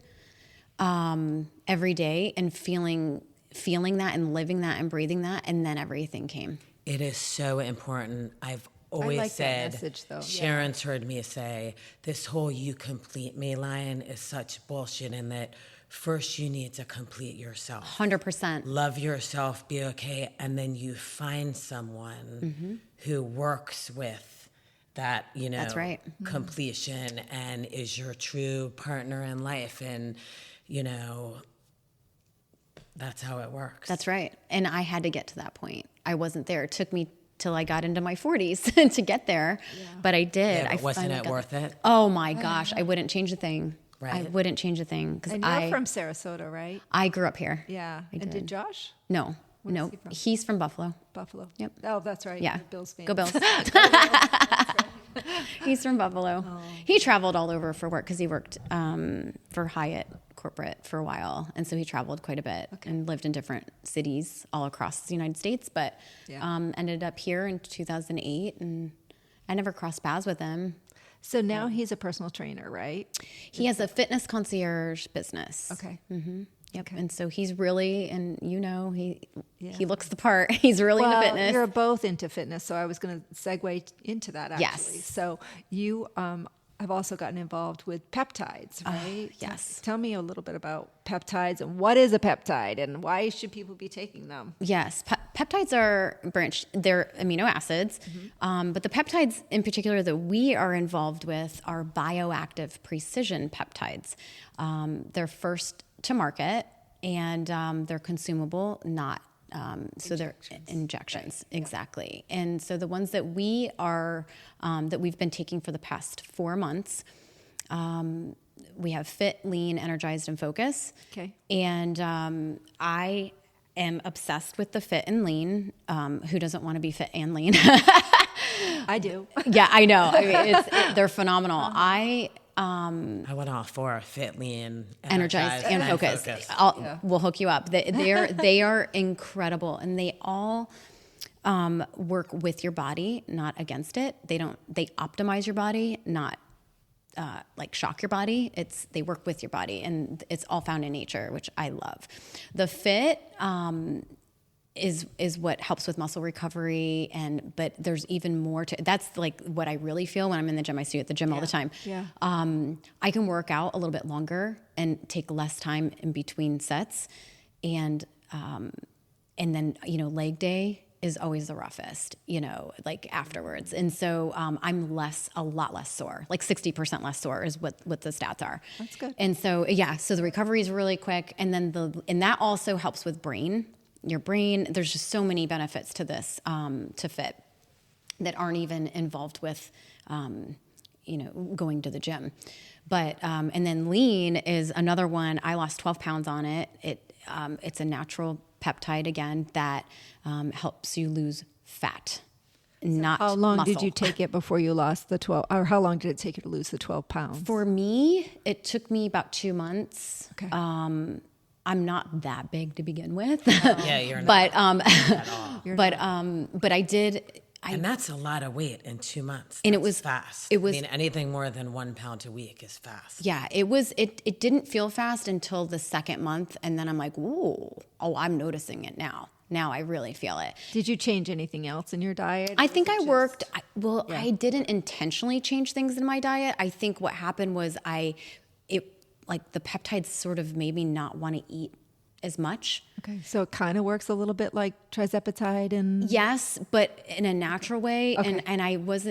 every day and feeling that and living that and breathing that, and then everything came. It is so important. I've always said, that message, though. Sharon's heard me say, this whole "you complete me" line is such bullshit, in that first you need to complete yourself. 100%. Love yourself, be okay, and then you find someone who works with that, That's right. completion and is your true partner in life. And, that's how it works. That's right. And I had to get to that point. I wasn't there. It took me till I got into my 40s to get there, but I did. Yeah, but wasn't it worth it? Oh my gosh, I wouldn't change a thing. Right. I wouldn't change a thing. And you're from Sarasota, right? I grew up here. Yeah. And did Josh? No. Where's No. he from? He's from Buffalo. Buffalo. Yep. Oh, that's right. Yeah. You're Bills fan. Go Bills. He's from Buffalo. Oh. He traveled all over for work because he worked for Hyatt corporate for a while, and so he traveled quite a bit and lived in different cities all across the United States, but ended up here in 2008, and I never crossed paths with him. So now he's a personal trainer, right? He has a fitness concierge business. Okay. Yep. Okay. And so he's really, and he looks the part. He's really into fitness. You're both into fitness, so I was going to segue into that, actually. Yes. So you have also gotten involved with peptides, right? Yes. Tell me a little bit about peptides and what is a peptide and why should people be taking them? Yes. Peptides are they're amino acids, but the peptides in particular that we are involved with are bioactive precision peptides. They're first to market, and they're consumable, not so they're injections, right. Exactly. And so the ones that we are that we've been taking for the past 4 months, we have Fit, Lean, Energized, and Focus. Okay. And I am obsessed with the Fit and Lean. Who doesn't want to be fit and lean? I do. Yeah, I know. I mean, they're phenomenal. I went all for Fit, Lean, Energized, and Focus. We'll hook you up. They are incredible, and they all work with your body, not against it. They optimize your body, not like shock your body. They work with your body, and it's all found in nature, which I love. The Fit is what helps with muscle recovery, but there's even more to that's like what I really feel when I'm in the gym. I see you at the gym all the time. Yeah. I can work out a little bit longer and take less time in between sets, and then leg day is always the roughest, like afterwards. And so I'm a lot less sore, like 60% less sore is what the stats are. That's good. And so so the recovery is really quick, and then and that also helps with your brain. There's just so many benefits to this, to Fit, that aren't even involved with going to the gym. But, and then lean is another one. I lost 12 pounds on it. It's a natural peptide again that helps you lose fat. Not how long muscle. did you take it before you lost the 12, or how long did it take you to lose the 12 pounds? For me, it took me about 2 months. Okay. I'm not that big to begin with. Yeah, you're not at all. But I did. And that's a lot of weight in 2 months. And That's it was fast. It was, I mean, anything more than 1 pound a week is fast. Yeah, it was. It didn't feel fast until the second month, and then I'm like, oh, I'm noticing it now. Now I really feel it. Did you change anything else in your diet? I think I worked. I didn't intentionally change things in my diet. I think what happened was the peptides sort of made me not want to eat as much. Okay, so it kind of works a little bit like trizepatide and... Yes, but in a natural way. Okay. And I was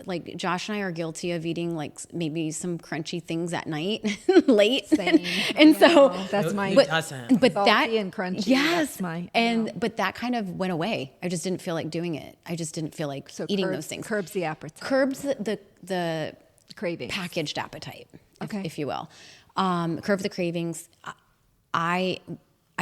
like, Josh and I are guilty of eating like maybe some crunchy things at night late. Same. And so that's my... Who doesn't? But Salty that and crunchy. Yes. That's my... But that kind of went away. I just didn't feel like doing it. I just didn't feel like eating those things. Curbs the appetite. Curbs the cravings. packaged appetite, Okay. if you will. Curb the cravings.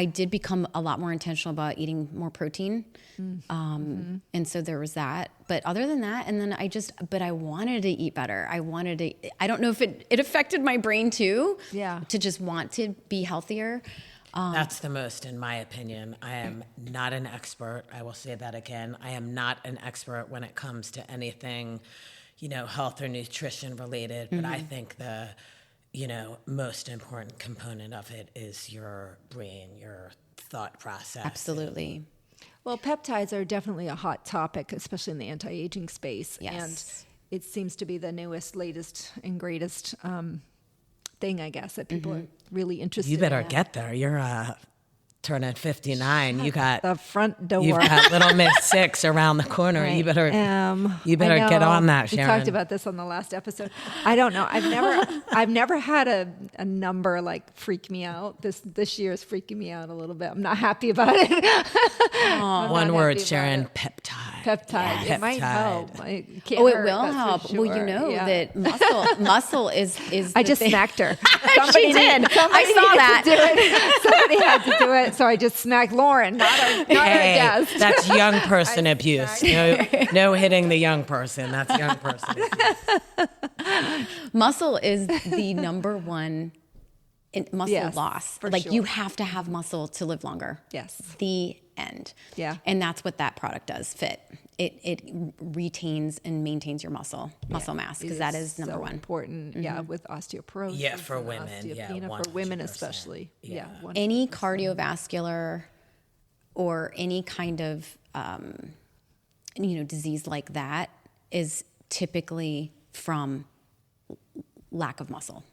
I did become a lot more intentional about eating more protein. And so there was that. But other than that, and then I wanted to eat better. I don't know if it affected my brain too. Yeah. To just want to be healthier. That's the most, in my opinion. I am not an expert. I will say that again. I am not an expert when it comes to anything, health or nutrition related. But I think the most important component of it is your brain, your thought process. Absolutely. Well, peptides are definitely a hot topic, especially in the anti-aging space. Yes. And it seems to be the newest, latest, and greatest thing, I guess, that people are really interested in. You better get there. You're turning 59. You got the front door. You've got little Miss 6 around the corner. You better get on that, Sharon. We talked about this on the last episode. I don't know. I've never had a number like freak me out. This year is freaking me out a little bit. I'm not happy about it. One word, Sharon. Peptide. Peptide. Yeah. It might help. It will help. Well, you know that muscle is. I just smacked her. She did. I saw that. Somebody had to do it, so I just smacked Lauren, not her guest. That's young person abuse. No hitting the young person. That's young person abuse. Muscle is the number one muscle loss. Like sure. You have to have muscle to live longer. Yes. The end. Yeah. And that's what that product does. Fit. It retains and maintains your muscle mass, because that is number one. Important. Yeah, with osteoporosis. Yeah, for women. For women especially. Yeah. Any cardiovascular or any kind of disease like that is typically from lack of muscle.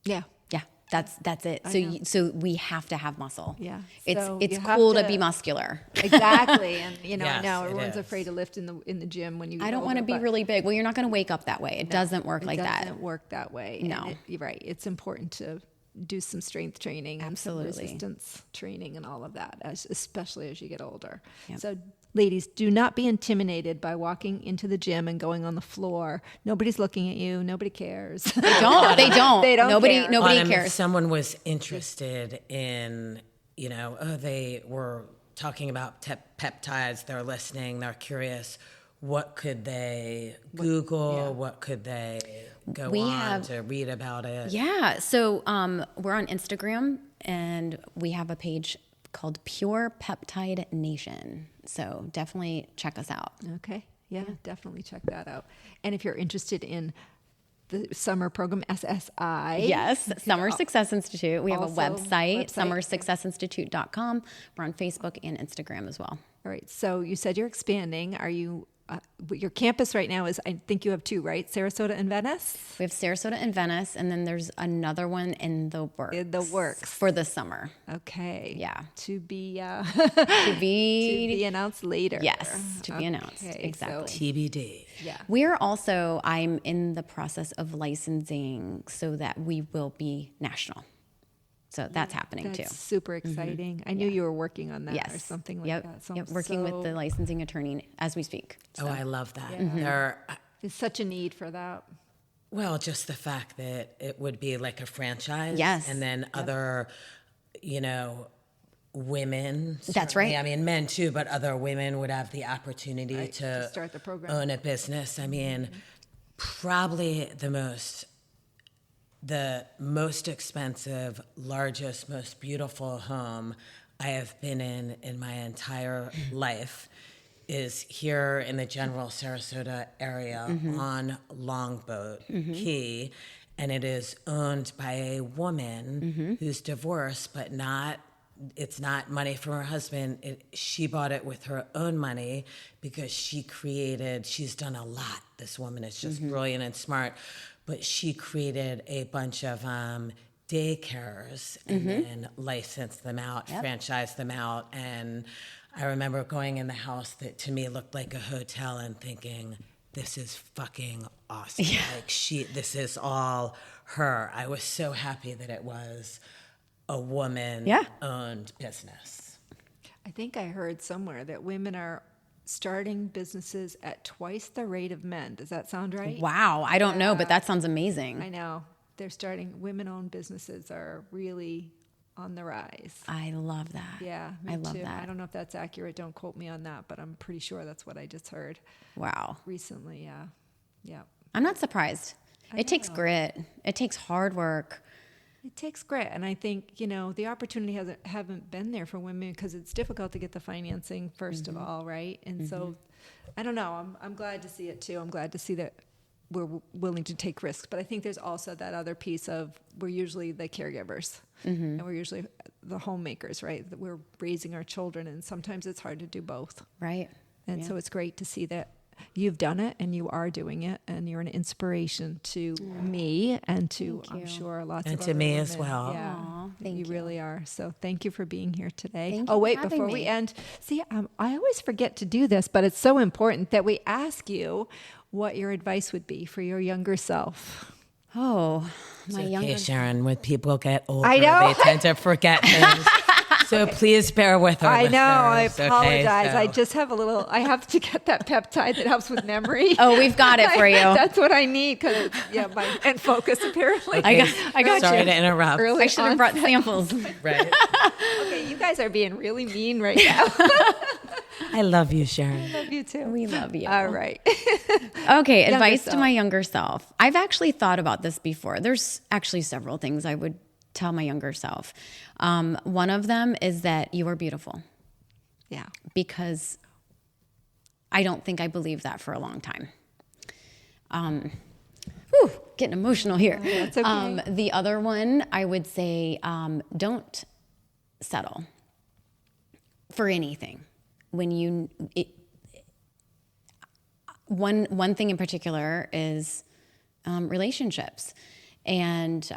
Yeah. Yeah, that's it. So we have to have muscle. Yeah, it's cool to be muscular. Exactly, and Yes, now everyone's afraid to lift in the gym when you. I don't want to be really big. Well, you're not going to wake up that way. It doesn't work like that. It doesn't work that way. No, you're right. It's important to do some strength training and some Absolutely. resistance training and all of that, especially as you get older. Yep. So, ladies, do not be intimidated by walking into the gym and going on the floor. Nobody's looking at you. Nobody cares. They don't. They don't. They don't Nobody care. cares. If someone was interested in, they were talking about peptides, they're listening, they're curious, what could they Google? What could they go to read about it? Yeah. So we're on Instagram, and we have a page called Pure Peptide Nation. So definitely check us out. Okay. Yeah, definitely check that out. And if you're interested in the summer program, SSI. Yes, Summer Success Institute. We have a website, website. summersuccessinstitute.com. We're on Facebook and Instagram as well. All right. So you said you're expanding. Are you, your campus right now is, I think you have two, right? Sarasota and Venice? We have Sarasota and Venice, and then there's another one in the works. In the works. For the summer. Okay. Yeah. To be To be announced later. Yes, to be announced. Okay, Exactly. TBD. Yeah. We're also, I'm in the process of licensing so that we will be national. So that's happening too. That's super exciting. I knew you were working on that Yes. or something like that. So Working with the licensing attorney as we speak. Oh, I love that. There's such a need for that. Well, just the fact that it would be like a franchise. Yes. And then other, women. That's right. I mean, men too, but other women would have the opportunity to start the program. Own a business. I mean, probably the most expensive, largest, most beautiful home I have been in my entire life is here in the general Sarasota area on Longboat Key, and it is owned by a woman who's divorced, but it's not money from her husband. She bought it with her own money because she's done a lot. This woman is just brilliant and smart, but she created a bunch of daycares and then licensed them out, franchised them out. And I remember going in the house that to me looked like a hotel and thinking, this is fucking awesome. Yeah. Like this is all her. I was so happy that it was a woman-owned business. I think I heard somewhere that women are starting businesses at twice the rate of men. Does that sound right? Wow. I don't know, but that sounds amazing. I know. Women-owned businesses are really on the rise. I love that. Yeah, I love that. I don't know if that's accurate. Don't quote me on that, but I'm pretty sure that's what I just heard. Wow. Recently, yeah. Yeah. I'm not surprised. It takes grit. It takes hard work. It takes grit, and I think the opportunity haven't been there for women because it's difficult to get the financing first of all, right? And so, I don't know. I'm glad to see it too. I'm glad to see that we're willing to take risks, but I think there's also that other piece of we're usually the caregivers, and we're usually the homemakers, right? That we're raising our children, and sometimes it's hard to do both, right? And so it's great to see that you've done it and you are doing it, and you're an inspiration to me and to, I'm sure, lots of and other to me women. as well. Yeah, Aww, thank you. really are. So thank you for being here today. Thank oh, you wait, for having before me. we end, see, I always forget to do this, but it's so important that we ask you what your advice would be for your younger self. Oh, my younger Sharon, when people get older, I know. they tend to forget things. So please bear with our I know. I listeners, apologize. okay? I just have I have to get that peptide that helps with memory. Oh, we've got it for you. That's what I need and focus apparently. Okay. I got Sorry you. to interrupt. Early I should have brought samples. Right. Okay, you guys are being really mean right now. I love you, Sharon. I love you too. We love you. All right. Okay, advice to self. my younger self. I've actually thought about this before. There's actually several things I would tell my younger self. One of them is that you are beautiful. Yeah. Because I don't think I believed that for a long time. Getting emotional here. Oh, that's okay. The other one, I would say, don't settle for anything. One thing in particular is relationships. And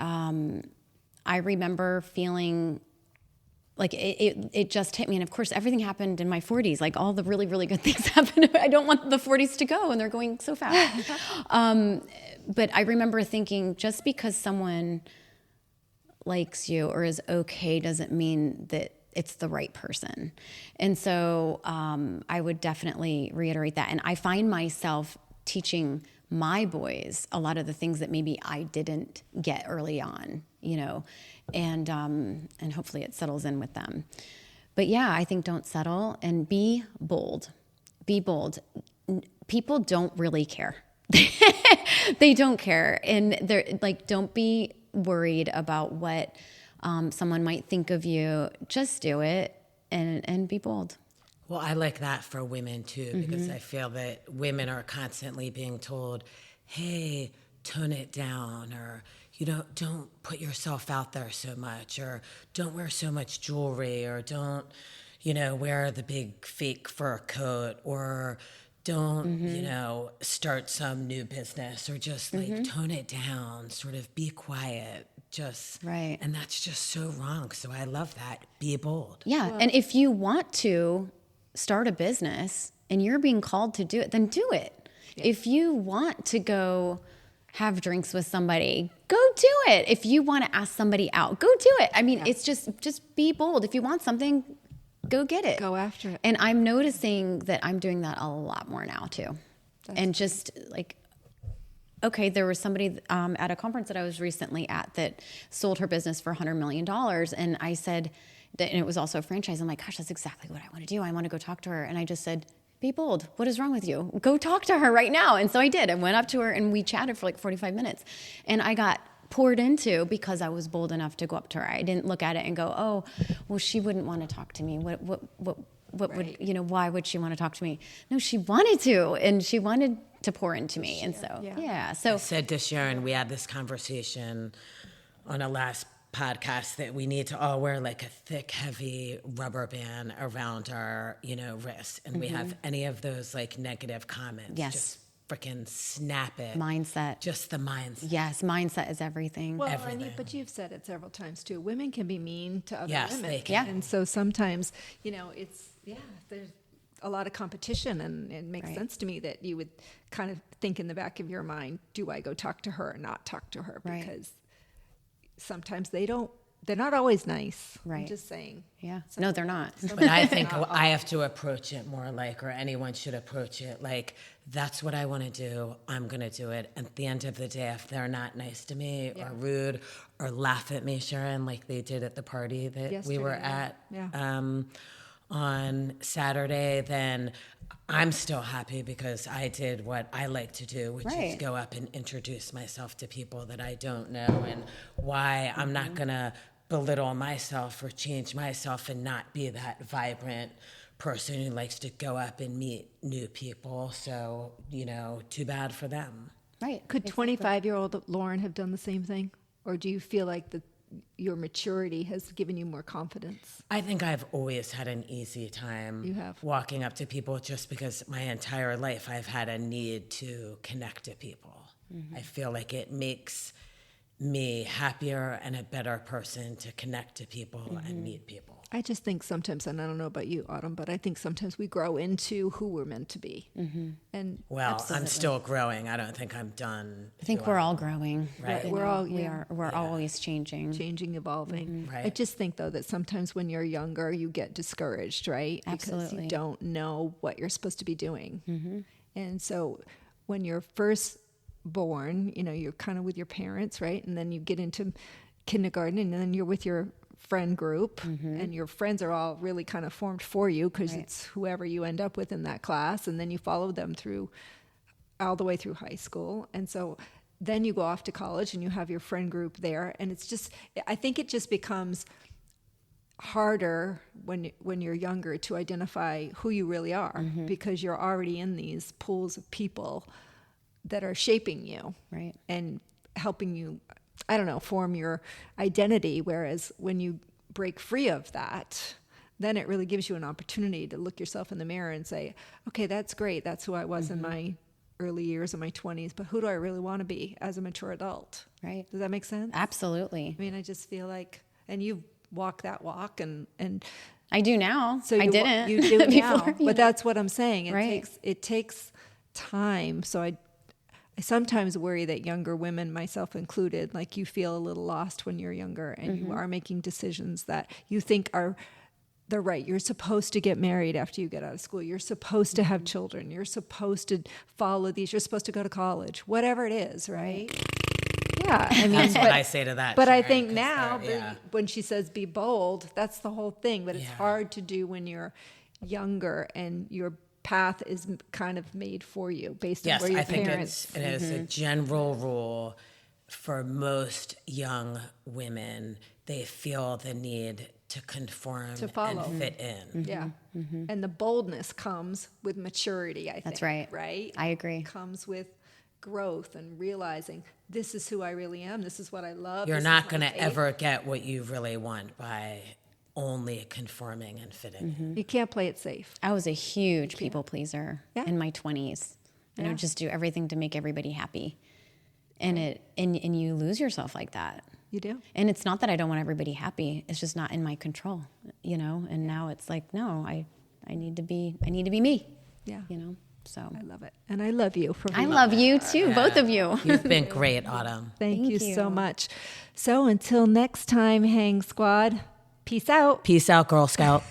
I remember feeling like it just hit me. And of course, everything happened in my 40s. Like all the really, really good things happened. I don't want the 40s to go, and they're going so fast. But I remember thinking, just because someone likes you or is okay doesn't mean that it's the right person. And so I would definitely reiterate that. And I find myself teaching my boys a lot of the things that maybe I didn't get early on, and hopefully it settles in with them. But yeah, I think don't settle and be bold. Be bold. People don't really care. They don't care. And they're like, don't be worried about what someone might think of you. Just do it and be bold. Well, I like that for women too, because I feel that women are constantly being told, hey, tone it down, or don't put yourself out there so much, or don't wear so much jewelry, or don't, wear the big fake fur coat, or don't, start some new business, or just like tone it down, sort of be quiet. Just right. And that's just so wrong. So I love that. Be bold. Yeah. Well, and if you want to start a business and you're being called to do it, then do it. Yeah. If you want to go have drinks with somebody, go do it. If you want to ask somebody out, go do it. I mean, it's just be bold. If you want something, go get it. Go after it. And I'm noticing that I'm doing that a lot more now too. And just like okay, there was somebody at a conference that I was recently at that sold her business for $100 million. And I said, and it was also a franchise. I'm like, gosh, that's exactly what I want to do. I want to go talk to her. And I just said, be bold. What is wrong with you? Go talk to her right now. And so I did. I went up to her and we chatted for like 45 minutes. And I got poured into because I was bold enough to go up to her. I didn't look at it and go, oh, well, she wouldn't want to talk to me. What would, why would she want to talk to me? No, she wanted to. And she wanted to pour into me. And so, So I said to Sharon, we had this conversation on a last podcast that we need to all wear like a thick, heavy rubber band around our, wrist. And we have any of those like negative comments. Yes. Just freaking snap it. Mindset. Just the mindset. Yes, mindset is everything. Well, everything. but you've said it several times too. Women can be mean to other women. They can. Yeah. And so sometimes, there's a lot of competition, and it makes sense to me that you would kind of think in the back of your mind, do I go talk to her or not talk to her? Because sometimes they're not always nice. Right. I'm just saying. Yeah. No, they're not. But I think I have to approach it more like, or anyone should approach it like, that's what I want to do. I'm going to do it. At the end of the day, if they're not nice to me or rude or laugh at me, Sharon, like they did at the party that we were at on Saturday, then I'm still happy because I did what I like to do, which is go up and introduce myself to people that I don't know, and why I'm not going to belittle myself or change myself and not be that vibrant person who likes to go up and meet new people. So, too bad for them. Right. Could 25-year-old Lauren have done the same thing? Or do you feel like your maturity has given you more confidence? I think I've always had an easy time walking up to people just because my entire life I've had a need to connect to people. I feel like it makes me happier and a better person to connect to people and meet people. I just think sometimes, and I don't know about you, Autumn, but I think sometimes we grow into who we're meant to be. And I'm still growing. I don't think I'm done. I think we're all growing. Right. We're always changing, evolving. Right. I just think though that sometimes when you're younger, you get discouraged, right? Absolutely. Because you don't know what you're supposed to be doing. And so when you're first born, you're kind of with your parents, right? And then you get into kindergarten, and then you're with your friend group, and your friends are all really kind of formed for you because it's whoever you end up with in that class, and then you follow them through all the way through high school. And so then you go off to college and you have your friend group there, and it's just, I think it just becomes harder when you're younger to identify who you really are, because you're already in these pools of people that are shaping you and helping you, I don't know, form your identity. Whereas when you break free of that, then it really gives you an opportunity to look yourself in the mirror and say, okay, that's great. That's who I was in my early years, in my 20s, but who do I really want to be as a mature adult? Right. Does that make sense? Absolutely. I mean, I just feel like, and you walk that walk, and I do now. so I didn't. You do now, before, but that's what I'm saying. It Right. takes time. So I sometimes worry that younger women, myself included, like you feel a little lost when you're younger and you are making decisions that you think are the right. You're supposed to get married after you get out of school. You're supposed to have children. You're supposed to follow these. You're supposed to go to college, whatever it is, right? Yeah. I mean, That's what I say to that. But Sharon, I think 'cause now, they're- when she says be bold, that's the whole thing. But it's hard to do when you're younger and your path is kind of made for you based on where your parents. It is a general rule for most young women. They feel the need to conform To follow. and fit in. Yeah. And the boldness comes with maturity, I think. That's right. Right? I agree. Comes with growth and realizing this is who I really am. This is what I love. You're this not is going my to faith. ever get what you really want by only conforming and fitting in. You can't play it safe. I was a huge people pleaser in my 20s. And I would just do everything to make everybody happy. And and you lose yourself like that. You do. And it's not that I don't want everybody happy. It's just not in my control, And now it's like, no, I need to be me. Yeah. So I love it. And I love you. I love you too, both of you. You've been great, Autumn. Thank you so much. So until next time, Hang Squad, peace out. Peace out, Girl Scout.